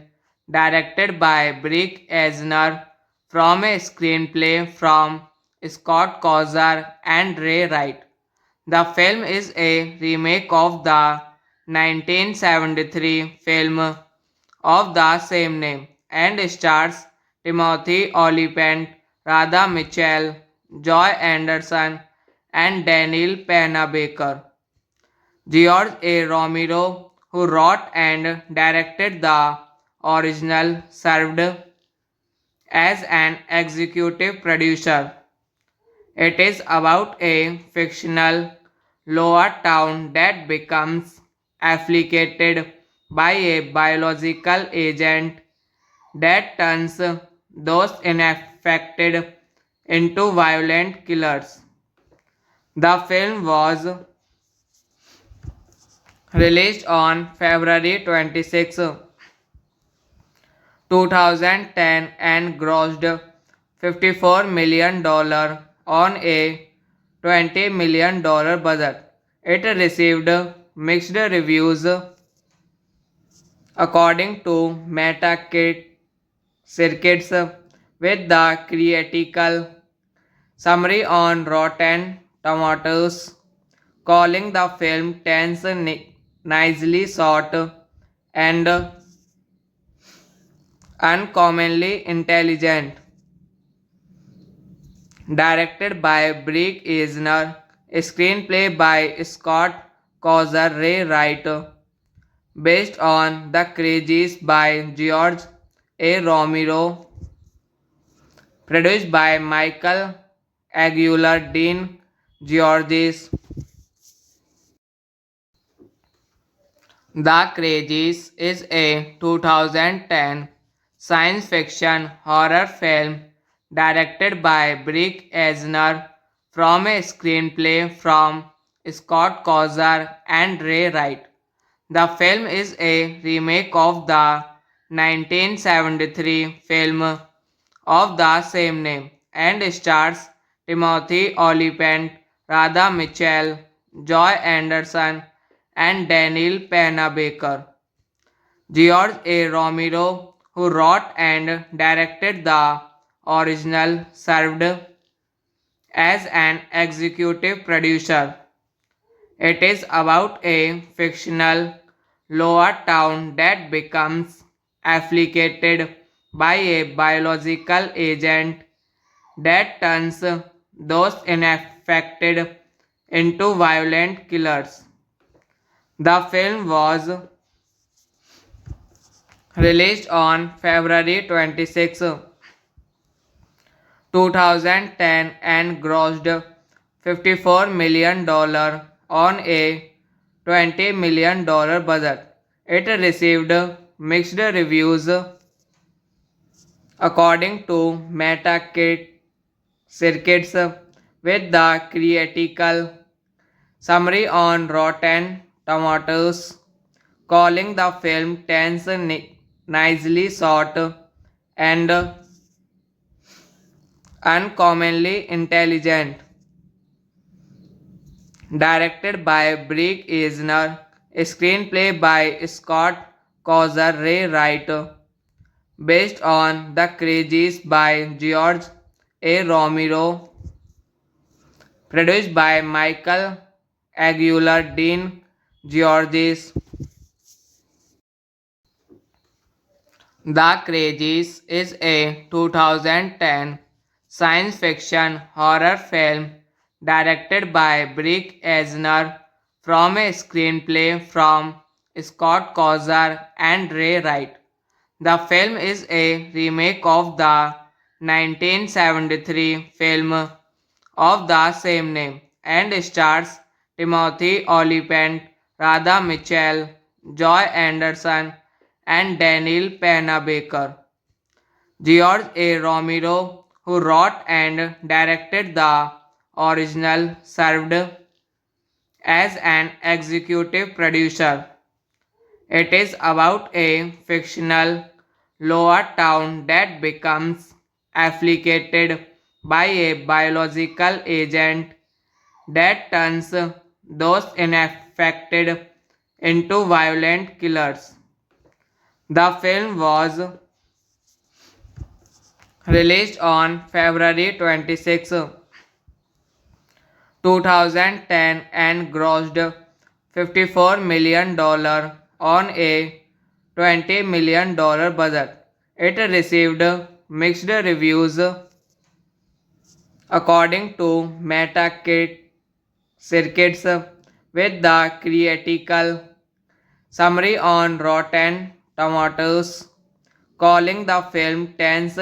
directed by Brick Eisner from a screenplay from Scott Causer and Ray Wright. The film is a remake of the 1973 film of the same name and stars Timothy Olyphant, Radha Mitchell, Joy Anderson, and Daniel Panabaker. George A. Romero, who wrote and directed the original, served as an executive producer. It is about a fictional lower town that becomes afflicted by a biological agent that turns those infected into violent killers. The film was released on February 26, 2010 and grossed $54 million on a $20 million budget. It received mixed reviews according to Metacritic circuits with the critical summary on Rotten Tomatoes calling the film tense, nicely shot and uncommonly intelligent. Directed by Brick Eisner, screenplay by Scott Causer Ray Wright, based on The Crazies by George A. Romero, produced by Michael Aguilar Dean Georges. The Crazies is a 2010 science fiction horror film directed by Brick Eisner from a screenplay from Scott Causer and Ray Wright. The film is a remake of the 1973 film of the same name and stars Timothy Olyphant, Radha Mitchell, Joy Anderson, and Daniel Panabaker. George A. Romero, who wrote and directed the original, served as an executive producer. It is about a fictional lower town that becomes afflicted by a biological agent that turns those infected into violent killers. The film was released on February 26, 2010 and grossed $54 million on a $20 million budget. It received mixed reviews according to Metacritic circuits with the critical summary on Rotten Tomatoes calling the film tense, nicely shot, and uncommonly intelligent. Directed by Brick Eisner, screenplay by Scott Causer Ray Wright, based on The Crazies by George A. Romero, produced by Michael Aguilar Dean Georges. The Crazies is a 2010 science fiction horror film directed by Brick Eisner from a screenplay from Scott Causer and Ray Wright. The film is a remake of the 1973 film of the same name and stars Timothy Olyphant, Radha Mitchell, Joy Anderson, and Daniel Panabaker. George A. Romero, who wrote and directed the original, served as an executive producer. It is about a fictional lower town that becomes afflicted by a biological agent that turns those infected into violent killers. The film was released on February 26, 2010 and grossed $54 million on a $20 million budget. It received mixed reviews according to Metacritic circuits with the critical summary on Rotten Tomatoes calling the film tense,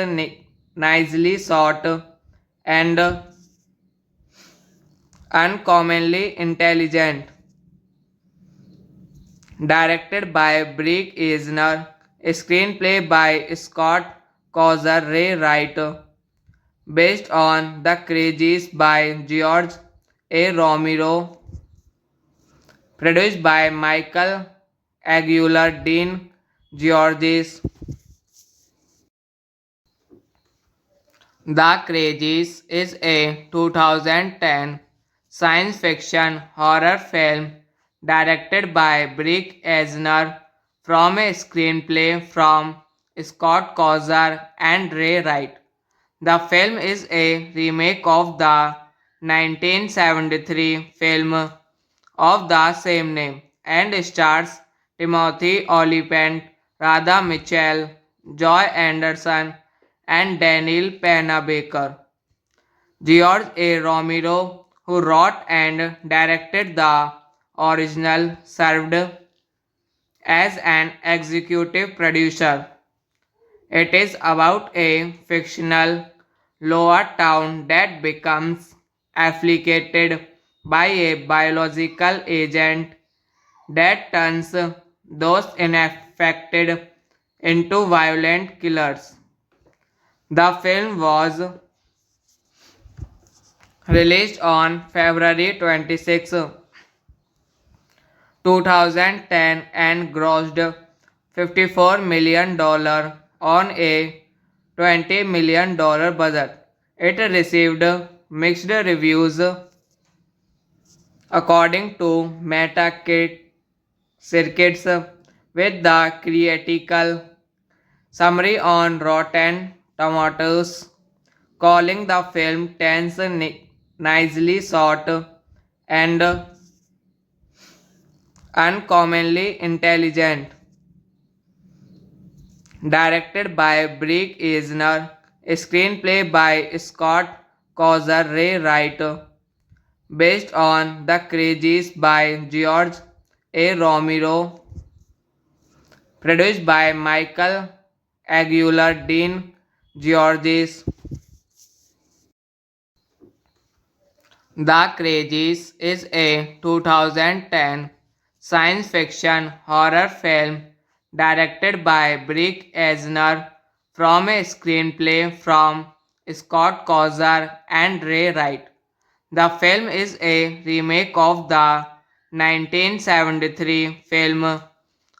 nicely shot, and uncommonly intelligent. Directed by Brick Eisner, screenplay by Scott Causer Ray Wright, based on The Crazies by George A. Romero, produced by Michael Aguilar Dean Georges. The Crazies is a 2010 science fiction horror film directed by Brick Eisner from a screenplay from Scott Causer and Ray Wright. The film is a remake of the 1973 film of the same name and stars Timothy Olyphant, Radha Mitchell, Joy Anderson, and Daniel Panabaker. George A. Romero, who wrote and directed the original, served as an executive producer. It is about a fictional lower town that becomes afflicted by a biological agent that turns those infected into violent killers. The film was released on February 26, 2010 and grossed $54 million on a $20 million budget. It received mixed reviews according to Metacritic circuits with the critical summary on Rotten Tomatoes calling the film tense, nicely shot, and uncommonly intelligent. Directed by Brick Eisner, screenplay by Scott Causer Ray Wright, based on The Crazies by George A. Romero, produced by Michael Aguilar Dean Georges. The Crazies is a 2010 science fiction horror film directed by Brick Eisner from a screenplay from Scott Causer and Ray Wright. The film is a remake of the 1973 film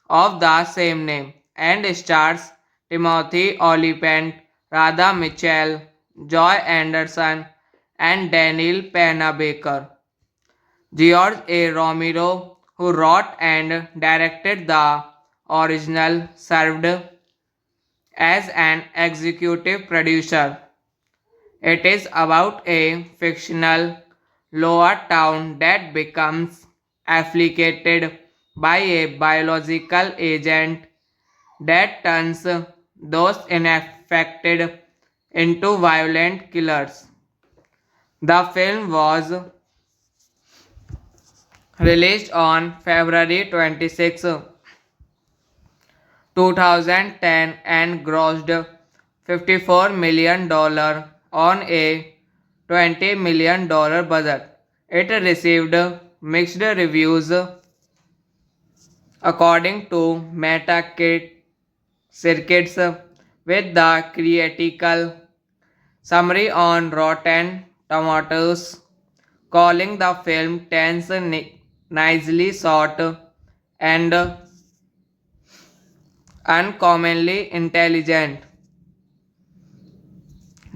of the same name and stars Timothy Olyphant, Radha Mitchell, Joy Anderson, and Daniel Panabaker. George A. Romero, who wrote and directed the original, served as an executive producer. It is about a fictional lower town that becomes afflicted by a biological agent that turns those infected into violent killers. The film was released on February 26, 2010 and grossed $54 million on a $20 million budget. It received mixed reviews according to Metacritic circuits with the critical summary on Rotten Tomatoes calling the film tense, nicely shot, and uncommonly intelligent.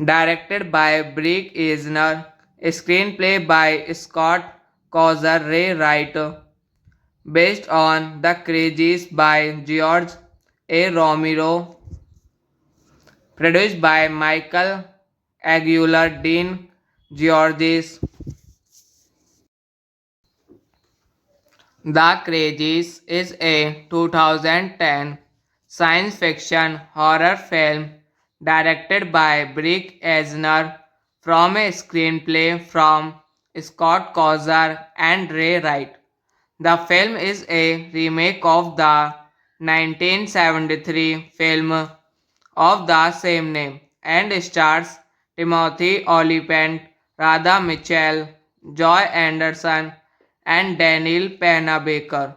Directed by Brick Eisner, screenplay by Scott Causer Ray Wright, based on The Crazies by George A. Romero, produced by Michael Aguilar Dean Georges. The Crazies is a 2010 science fiction horror film directed by Brick Eisner from a screenplay from Scott Causer and Ray Wright. The film is a remake of the 1973 film of the same name and stars Timothy Olyphant, Radha Mitchell, Joy Anderson, and Daniel Panabaker.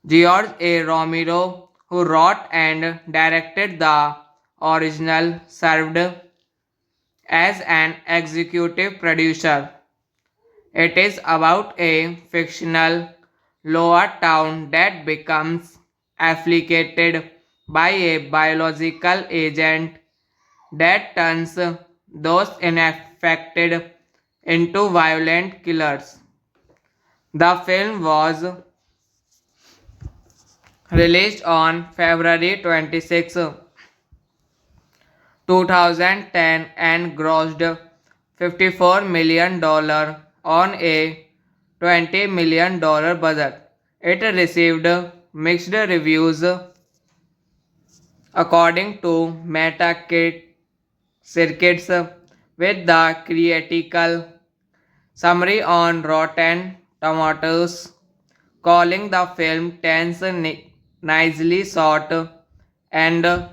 George A. Romero, who wrote and directed the original, served as an executive producer. It is about a fictional lower town that becomes afflicted by a biological agent that turns those infected into violent killers. The film was released on February 26, 2010 and grossed $54 million on a $20 million budget. It received mixed reviews according to Metacritic circuits with the critical summary on Rotten Tomatoes calling the film tense, nicely shot, and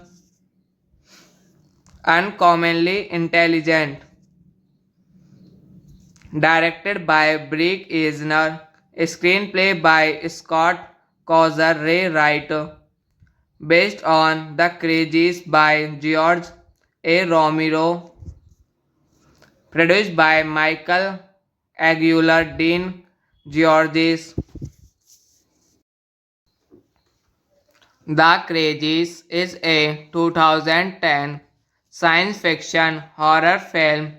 uncommonly intelligent. Directed by Brick Eisner, screenplay by Scott Causer Ray Wright, based on The Crazies by George A. Romero, produced by Michael Aguilar Dean Georges. The Crazies is a 2010 science fiction horror film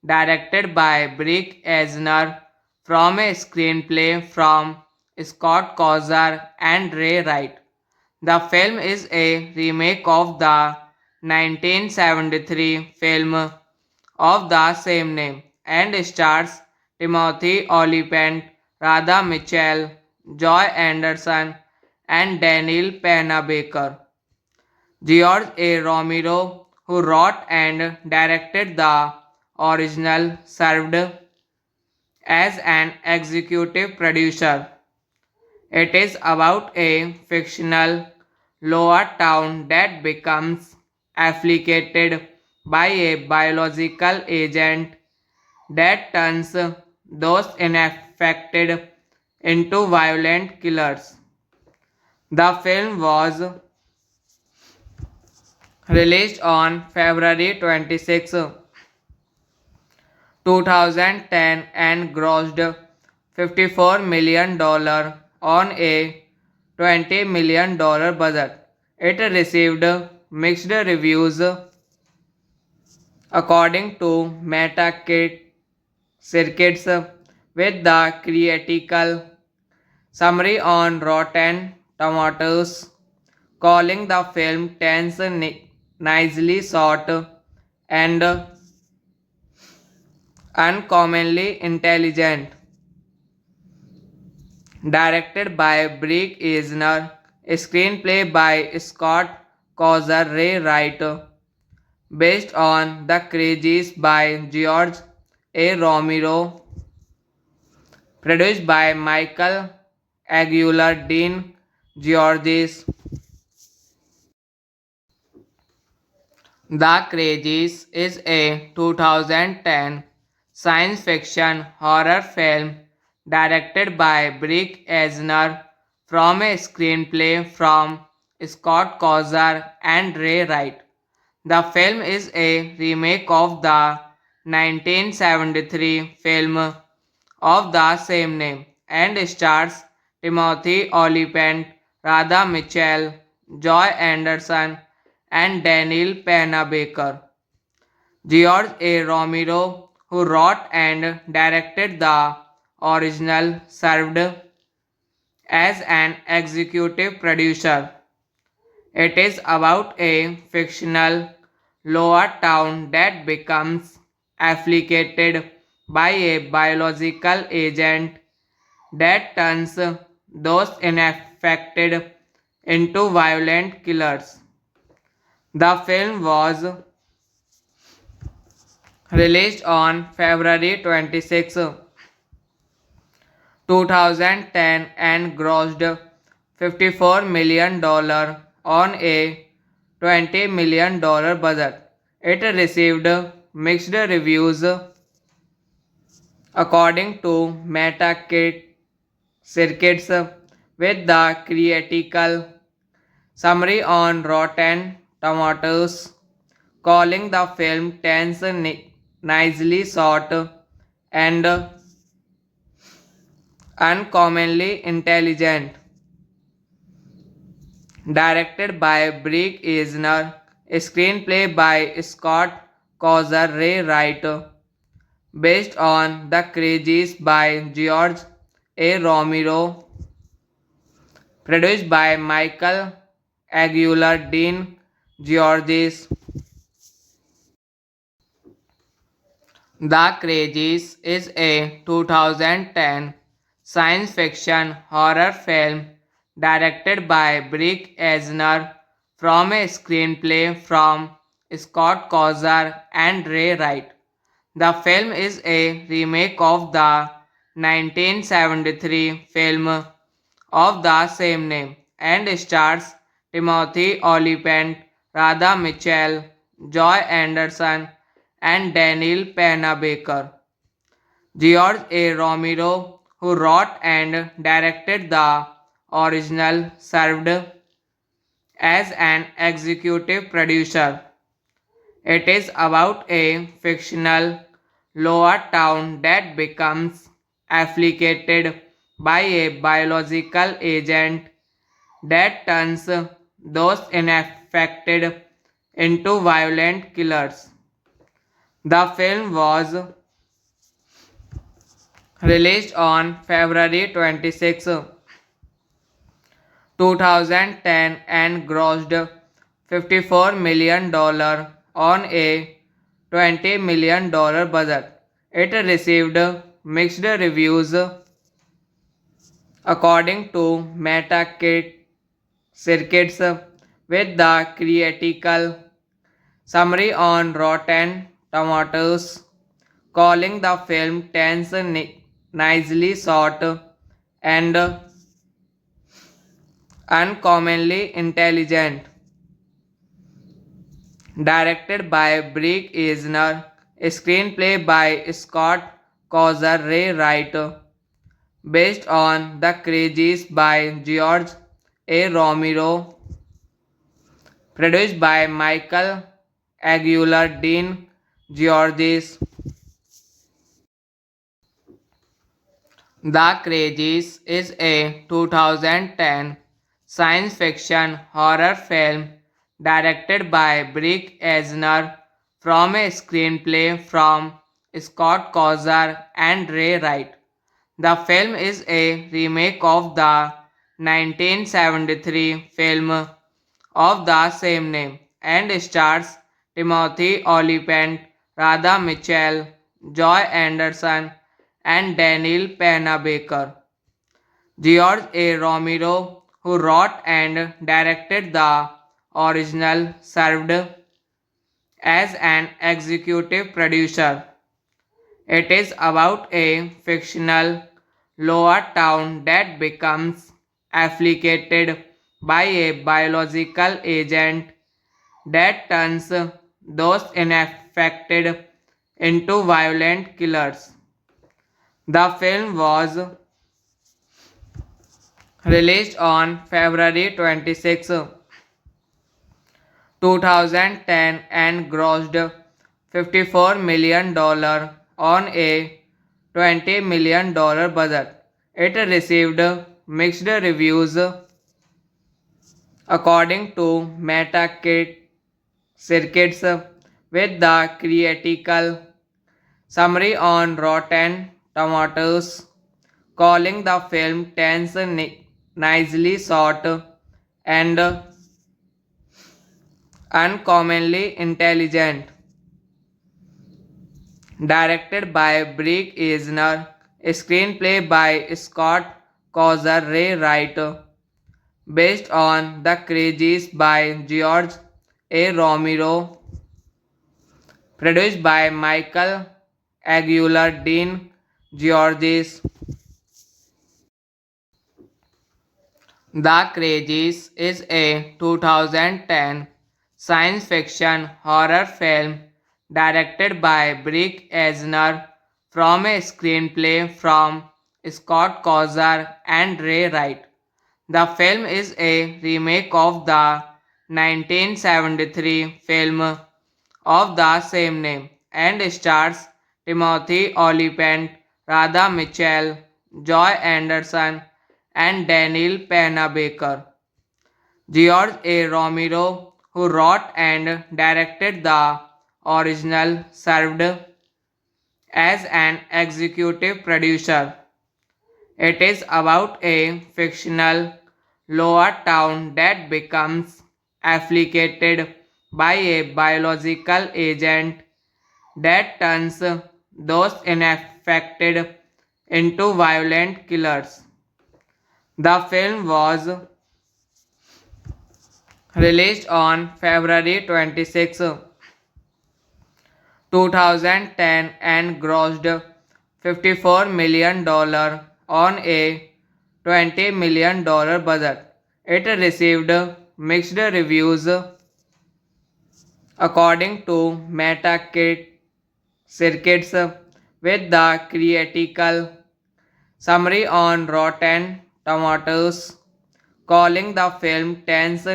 directed by Brick Eisner from a screenplay from Scott Causer and Ray Wright. The film is a remake of the 1973 film of the same name and stars Timothy Olyphant, Radha Mitchell, Joy Anderson, and Daniel Panabaker. George A. Romero, who wrote and directed the original, served as an executive producer. It is about a fictional lower town that becomes afflicted by a biological agent that turns those infected into violent killers. The film was released on February 26, 2010 and grossed $54 million on a $20 million budget. It received mixed reviews according to Metacritic circuits with the critical summary on Rotten Tomatoes calling the film tense, nicely shot, and uncommonly intelligent. Directed by Brick Eisner, screenplay by Scott Causer Ray Wright, based on The Crazies by George A. Romero, produced by Michael Aguilar Dean Georges. The Crazies is a 2010 science fiction horror film directed by Brick Eisner from a screenplay from Scott Causer and Ray Wright. The film is a remake of the 1973 film of the same name and stars Timothy Olyphant, Radha Mitchell, Joy Anderson, and Daniel Panabaker. George A. Romero, who wrote and directed the original, served as an executive producer. It is about a fictional lower town that becomes afflicted by a biological agent that turns those infected into violent killers. The film was released on February 26, 2010 and grossed $54 million on a $20 million budget. It received mixed reviews according to Metacritic circuits with the critical summary on Rotten Tomatoes calling the film tense, nicely shot, and uncommonly intelligent. Directed by Brick Eisner, screenplay by Scott Causer Ray Wright, based on The Crazies by George A. Romero, produced by Michael Aguilar Dean Georges. The Crazies is a 2010 science fiction horror film directed by Brick Eisner from a screenplay from Scott Kozar and Ray Wright. The film is a remake of the 1973 film of the same name and stars Timothy Olyphant, Radha Mitchell, Joy Anderson, and Daniel Panabaker. George A. Romero, who wrote and directed the original, served as an executive producer. It is about a fictional lower town that becomes afflicted by a biological agent that turns those infected into violent killers. The film was released on February 26, 2010 and grossed $54 million on a $20 million budget. It received mixed reviews according to Metacritic circuits with the critical summary on Rotten Tomatoes calling the film tense, nicely shot, and uncommonly intelligent. Directed by Brick Eisner, screenplay by Scott Kozar Ray Wright, based on The Crazies by George A. Romero, produced by Michael Aguilar Dean Georges. The Crazies is a 2010 science fiction horror film directed by Brick Eisner from a screenplay from Scott Kozar and Ray Wright. The film is a remake of the 1973 film of the same name and stars Timothy Olyphant, Radha Mitchell, Joy Anderson, and Daniel Panabaker. George A. Romero, who wrote and directed the original, served as an executive producer. It is about a fictional lower town that becomes afflicted by a biological agent that turns those infected into violent killers. The film was released on February 26, 2010 and grossed $54 million on a $20 million budget. It received mixed reviews according to Metacritic circuits with the critical summary on Rotten Tomatoes calling the film tense, nicely shot, and uncommonly intelligent. Directed by Brick Eisner, screenplay by Scott Kozar Ray Wright, based on The Crazies by George A. Romero, produced by Michael Aguilar Dean Georges. The Crazies is a 2010 science fiction horror film directed by Brick Eisner from a screenplay from Scott Kozar and Ray Wright. The film is a remake of the 1973 film of the same name and stars Timothy Olyphant, Radha Mitchell, Joy Anderson, and Daniel Panabaker. George A. Romero, who wrote and directed the original, served as an executive producer. It is about a fictional lower town that becomes afflicted by a biological agent that turns those infected into violent killers. The film was released on February 26, 2010 and grossed $54 million on a $20 million budget. It received mixed reviews according to Metacritic circuits with the critical summary on Rotten Tomatoes calling the film tense,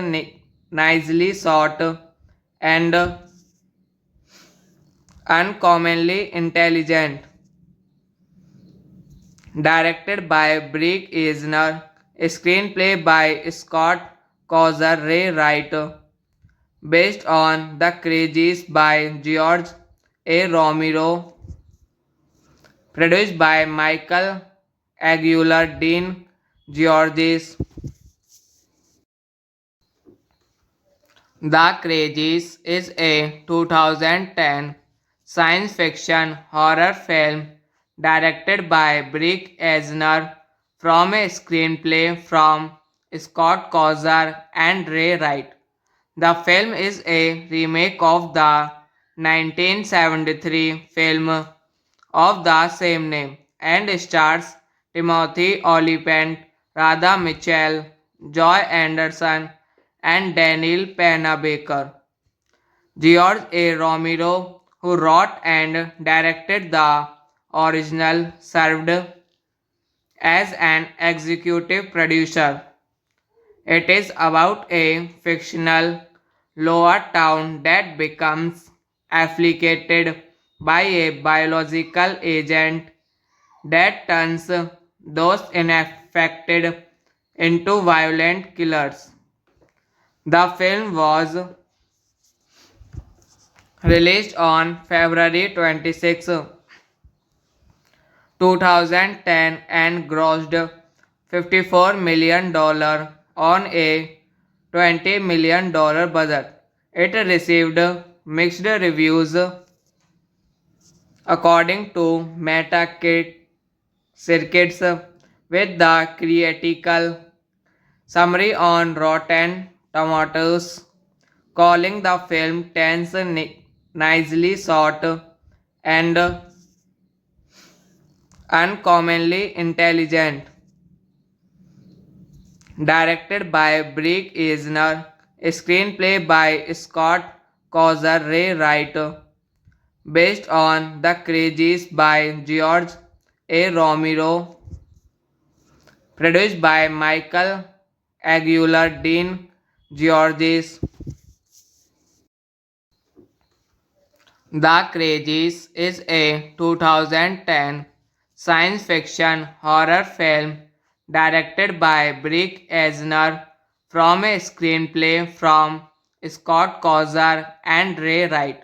nicely shot, and uncommonly intelligent. Directed by Brick Eisner, screenplay by Scott Causer Ray Wright, based on The Crazies by George A. Romero, produced by Michael Aguilar Dean Georges. The Crazies is a 2010 science fiction horror film directed by Brick Eisner from a screenplay from Scott Causer and Ray Wright. The film is a remake of the 1973 film of the same name and stars Timothy Olyphant, Radha Mitchell, Joy Anderson, and Daniel Panabaker. George A. Romero, who wrote and directed the original, served as an executive producer. It is about a fictional lower town that becomes afflicted by a biological agent that turns those infected into violent killers. The film was released on February 26, 2010 and grossed $54 million on a $20 million budget. It received mixed reviews according to Metacritic circuits with the critical summary on Rotten Tomatoes calling the film tense, nicely shot, and uncommonly intelligent. Directed by Brick Eisner, screenplay by Scott Causer Ray Wright, based on The Crazies by George A. Romero, produced by Michael Aguilar Dean Georges. The Crazies is a 2010 science fiction horror film directed by Brick Eisner from a screenplay from Scott Causer and Ray Wright.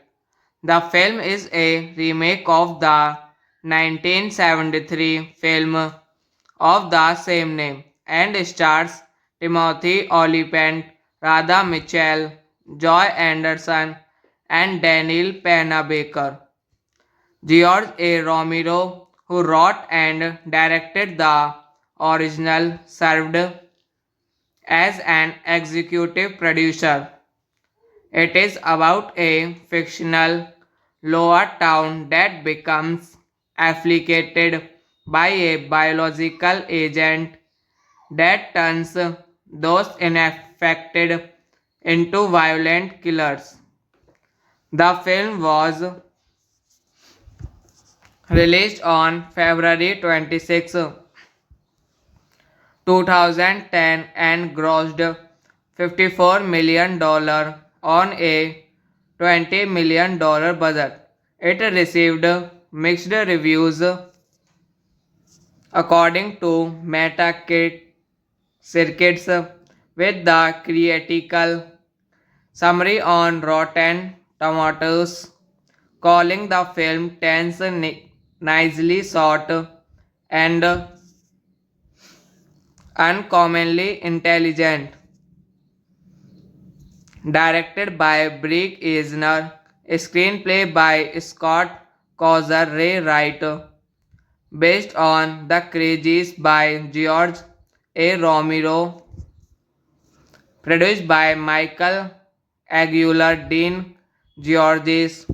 The film is a remake of the 1973 film of the same name and stars Timothy Olyphant, Radha Mitchell, Joy Anderson, and Daniel Panabaker. George A. Romero, who wrote and directed the original, served as an executive producer. It is about a fictional lower town that becomes afflicted by a biological agent that turns those infected into violent killers. The film was released on February 26, 2010 and grossed $54 million on a $20 million budget. It received mixed reviews according to Metacritic circuits with the critical summary on Rotten Tomatoes calling the film tense, nicely shot, and uncommonly intelligent. Directed by Brick Eisner, screenplay by Scott Causer Ray Wright, based on The Crazies by George A. Romero, produced by Michael Aguilar, Dean Georges.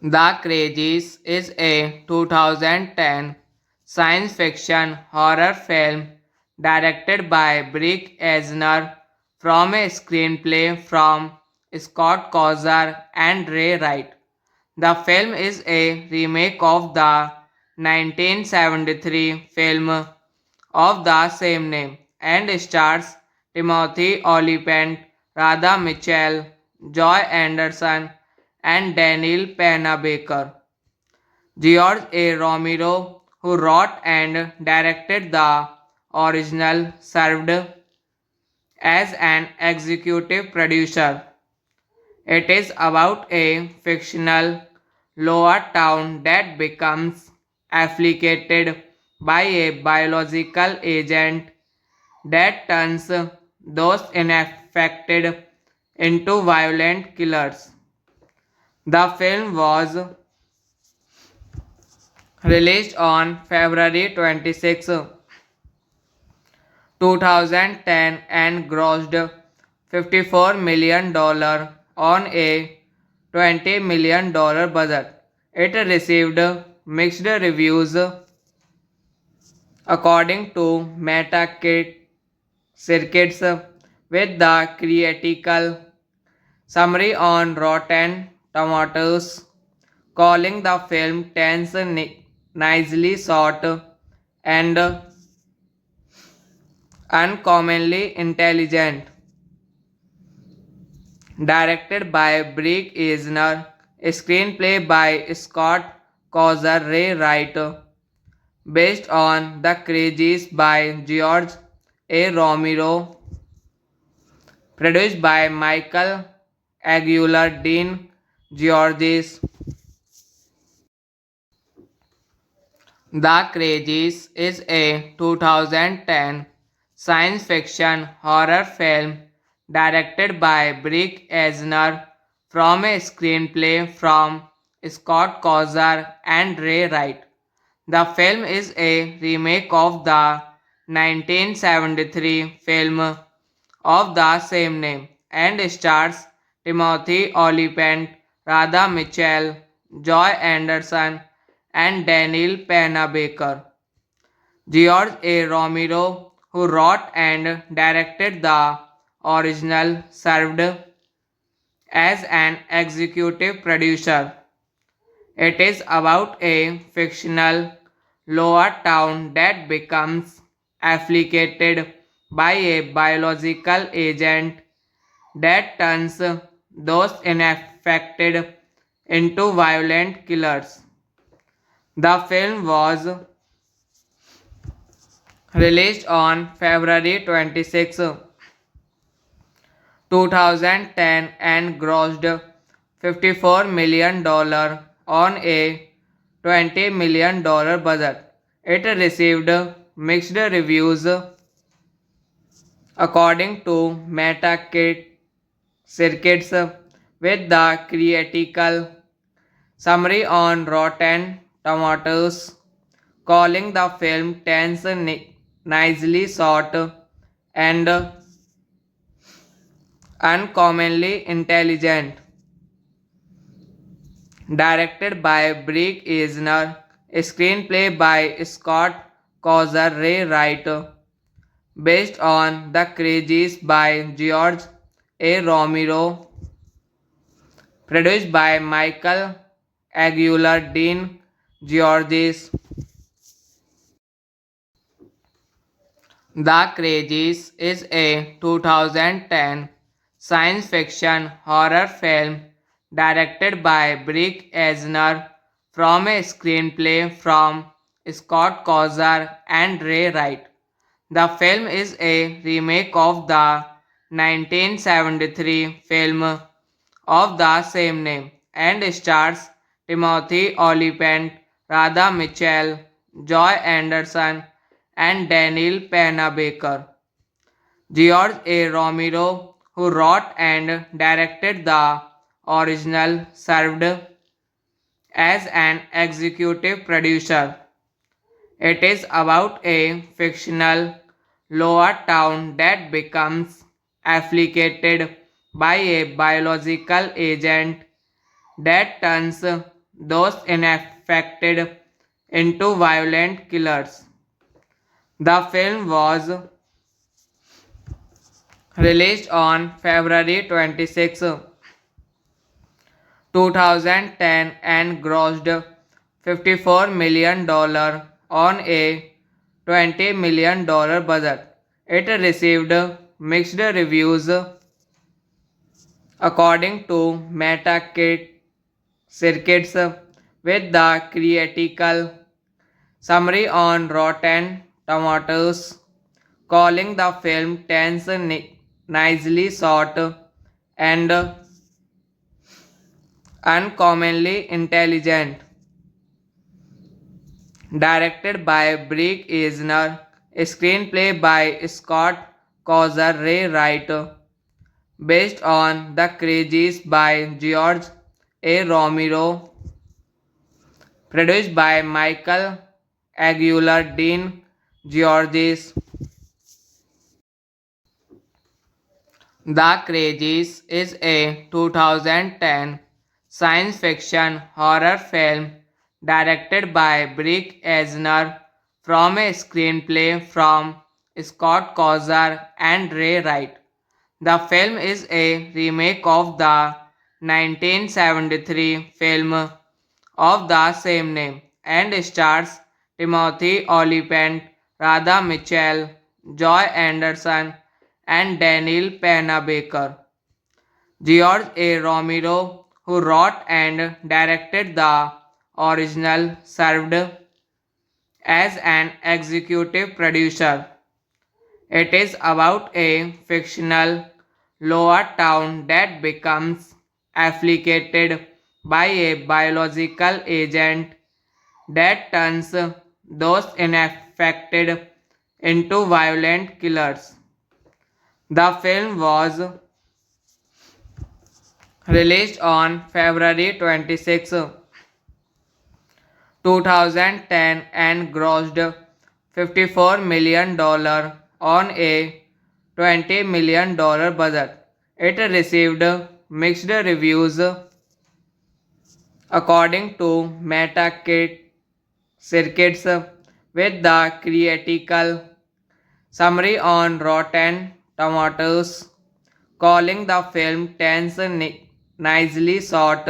The Crazies is a 2010 science fiction horror film directed by Brick Eisner from a screenplay from Scott Kozar and Ray Wright. The film is a remake of the 1973 film of the same name and stars Timothy Olyphant, Radha Mitchell, Joy Anderson, and Daniel Panabaker. George A. Romero, who wrote and directed the original, served as an executive producer. It is about a fictional lower town that becomes afflicted by a biological agent that turns those infected into violent killers. The film was released on February 26, 2010 and grossed $54 million on a $20 million budget. It received mixed reviews according to Metacritic circuits with the critical summary on Rotten Tomatoes calling the film tense, nicely shot, and uncommonly intelligent. Directed by Brick Eisner, screenplay by Scott Kozar Ray Wright, based on The Crazies by George A. Romero, produced by Michael Aguilar, Dean Georges. The Crazies is a 2010 science fiction horror film directed by Brick Eisner from a screenplay from Scott Kozar and Ray Wright. The film is a remake of the 1973 film of the same name and stars Timothy Olyphant, Radha Mitchell, Joy Anderson, and Daniel Panabaker. George A. Romero, who wrote and directed the original, served as an executive producer. It is about a fictional lower town that becomes afflicted by a biological agent that turns those infected into violent killers. The film was released on February 26, 2010 and grossed $54 million on a $20 million budget. It received mixed reviews according to Metacritic circuits with the critical summary on Rotten Tomatoes calling the film tense, nicely shot, and uncommonly intelligent. Directed by Brick Eisner, screenplay by Scott Kozar Ray Wright, based on The Crazies by George A. Romero, produced by Michael Aguilar, Dean Georges. The Crazies is a 2010 science fiction horror film directed by Brick Eisner from a screenplay from Scott Kozar and Ray Wright. The film is a remake of the 1973 film of the same name and stars Timothy Olyphant, Radha Mitchell, Joy Anderson, and Daniel Panabaker. George A. Romero, who wrote and directed the original, served as an executive producer. It is about a fictional lower town that becomes afflicted by a biological agent that turns those infected into violent killers. The film was released on February 26, 2010 and grossed $54 million on a $20 million budget. It received mixed reviews according to Metacritic circuits with the critical summary on Rotten Tomatoes calling the film tense, nicely shot, and uncommonly intelligent. Directed by Brick Eisner, screenplay by Scott Causer Ray Wright, based on The Crazies by George A. Romero, produced by Michael Aguilar Dean Georges. The Crazies is a 2010 science fiction horror film directed by Brick Eisner from a screenplay from Scott Causer and Ray Wright. The film is a remake of the 1973 film of the same name and stars Timothy Olyphant, Radha Mitchell, Joy Anderson, and Daniel Panabaker. George A. Romero, who wrote and directed the original, served as an executive producer. It is about a fictional lower town that becomes afflicted by a biological agent that turns those infected into violent killers. The film was released on February 26, 2010 and grossed $54 million on a $20 million budget. It received mixed reviews according to Metacritic circuits with the critical summary on Rotten Tomatoes calling the film tense, nicely shot,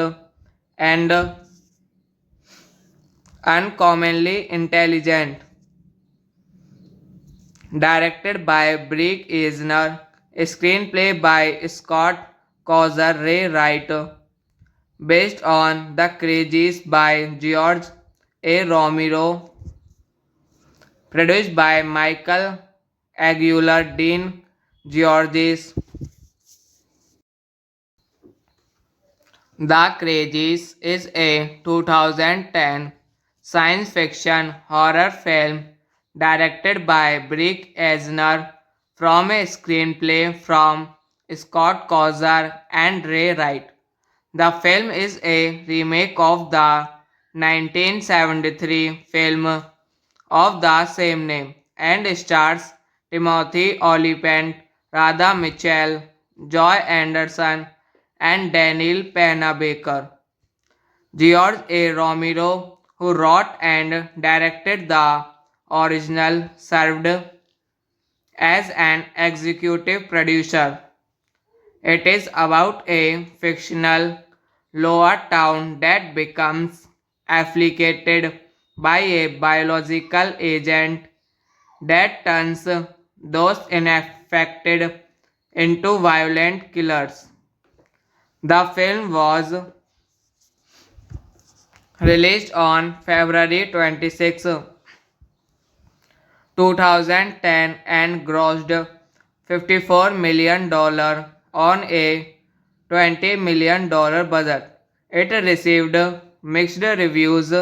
and uncommonly intelligent. Directed by Brick Eisner, screenplay by Scott Causer Ray Wright, based on The Crazies by George A. Romero, produced by Michael Aguilar Dean Georges. The Crazies is a 2010 science fiction horror film directed by Brick Eisner from a screenplay from Scott Causer and Ray Wright. The film is a remake of the 1973 film of the same name and stars Timothy Olyphant, Radha Mitchell, Joy Anderson, and Daniel Panabaker. George A. Romero, who wrote and directed the original, served as an executive producer. It is about a fictional lower town that becomes afflicted by a biological agent that turns those infected into violent killers. The film was released on February 26, 2010 and grossed $54 million on a $20 million budget. It received mixed reviews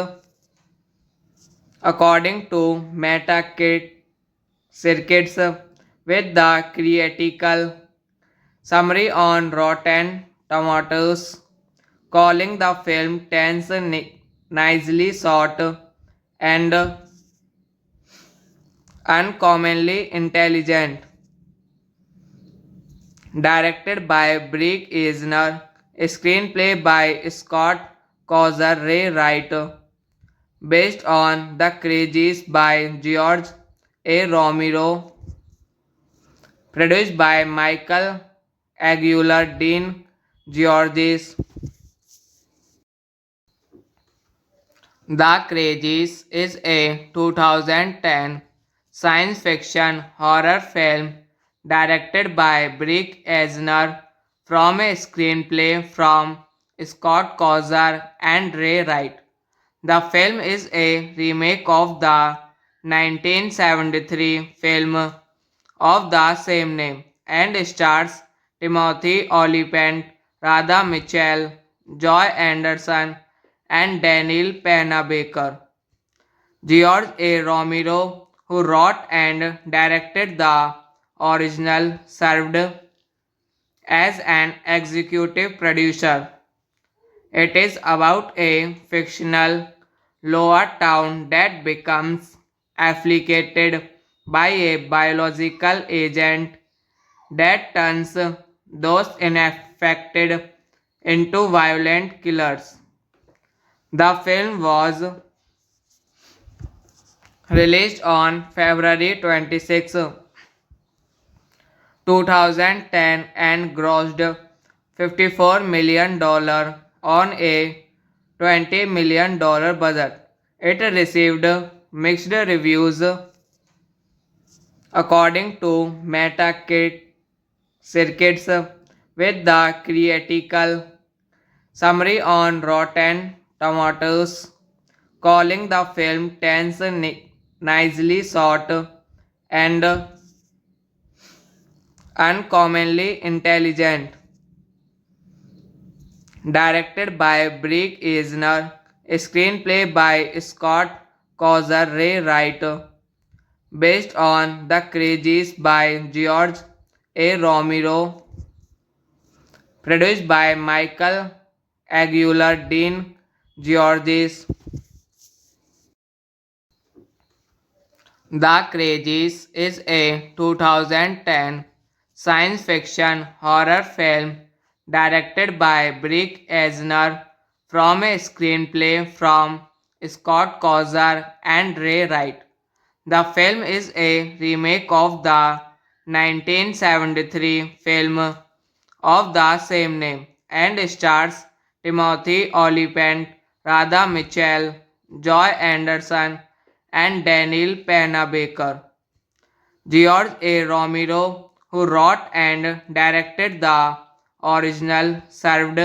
according to Metacritic circuits with the critical summary on Rotten Tomatoes calling the film tense, nicely shot and uncommonly intelligent. Directed by Brick Eisner, screenplay by Scott Causer Ray Wright, based on The Crazies by George A. Romero, produced by Michael Aguilar Dean Georges. The Crazies is a 2010 science fiction horror film directed by Brick Eisner from a screenplay from Scott Causer and Ray Wright. The film is a remake of the 1973 film of the same name and stars Timothy Olyphant, Radha Mitchell, Joy Anderson, and Daniel Panabaker. George A. Romero, who wrote and directed the original, served as an executive producer. It is about a fictional lower town that becomes afflicted by a biological agent that turns those infected into violent killers. The film was released on February 26, 2010 and grossed $54 million on a $20 million budget. It received mixed reviews according to Metacritic circuits with the critical summary on Rotten Tomatoes calling the film tense, nicely shot, and uncommonly intelligent. Directed by Brick Eisner, screenplay by Scott Causer Ray Wright, based on The Crazies by George A. Romero, produced by Michael Aguilar Dean Georges. The Crazies is a 2010 science fiction horror film directed by Brick Eisner from a screenplay from Scott Causer and Ray Wright. The film is a remake of the 1973 film of the same name and stars Timothy Olyphant, Radha Mitchell, Joy Anderson, and Daniel Panabaker. George A. Romero, who wrote and directed the original, served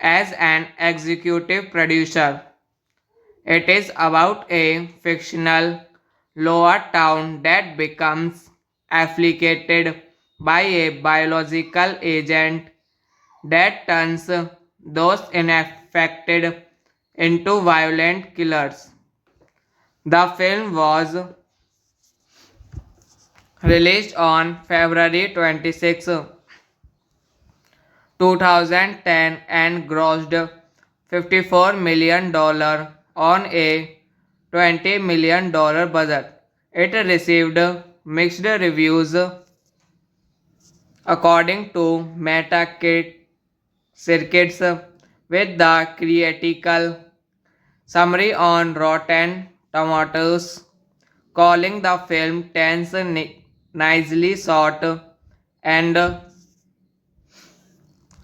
as an executive producer. It is about a fictional lower town that becomes afflicted by a biological agent that turns those infected into violent killers. The film was released on February 26, 2010 and grossed $54 million on a $20 million budget. It received mixed reviews according to Metacritic circuits with the critical summary on Rotten Tomatoes calling the film tense, nicely shot, and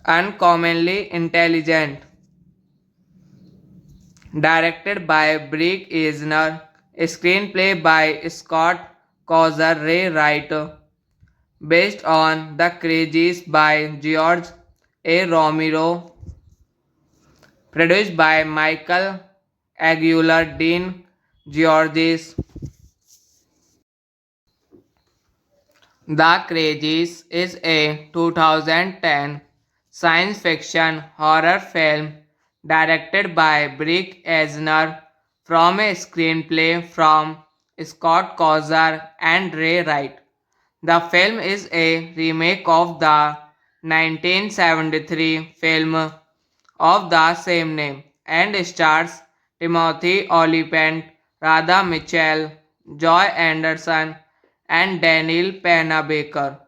uncommonly intelligent. Directed by Brick Eisner, screenplay by Scott Causer Ray Wright, based on The Crazies by George A. Romero, produced by Michael Aguilar Dean Georges. The Crazies is a 2010 science fiction horror film directed by Brick Eisner from a screenplay from Scott Causer and Ray Wright. The film is a remake of the 1973 film of the same name and stars Timothy Olyphant, Radha Mitchell, Joy Anderson, and Daniel Panabaker.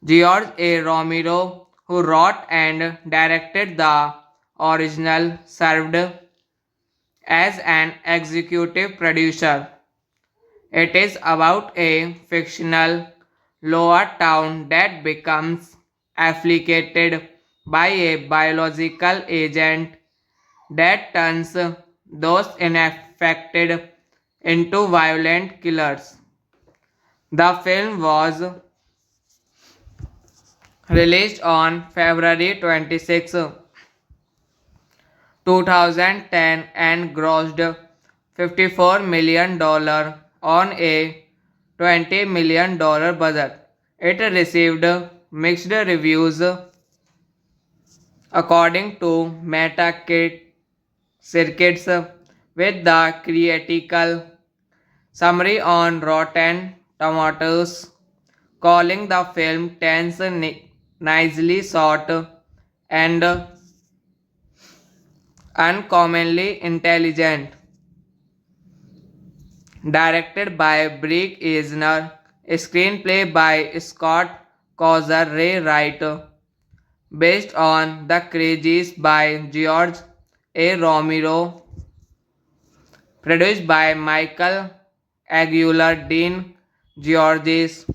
George A. Romero, who wrote and directed the original, served as an executive producer. It is about a fictional lower town that becomes afflicted by a biological agent that turns those infected into violent killers. The film was released on February 26, 2010 and grossed $54 million on a $20 million budget. It received mixed reviews according to Metacritic circuits, with the critical summary on Rotten Tomatoes calling the film tense, nicely shot, and uncommonly intelligent. Directed by Brick Eisner, screenplay by Scott Causer Ray Wright, based on The Crazies by George A. Romero, produced by Michael Aguilar, Dean Georges,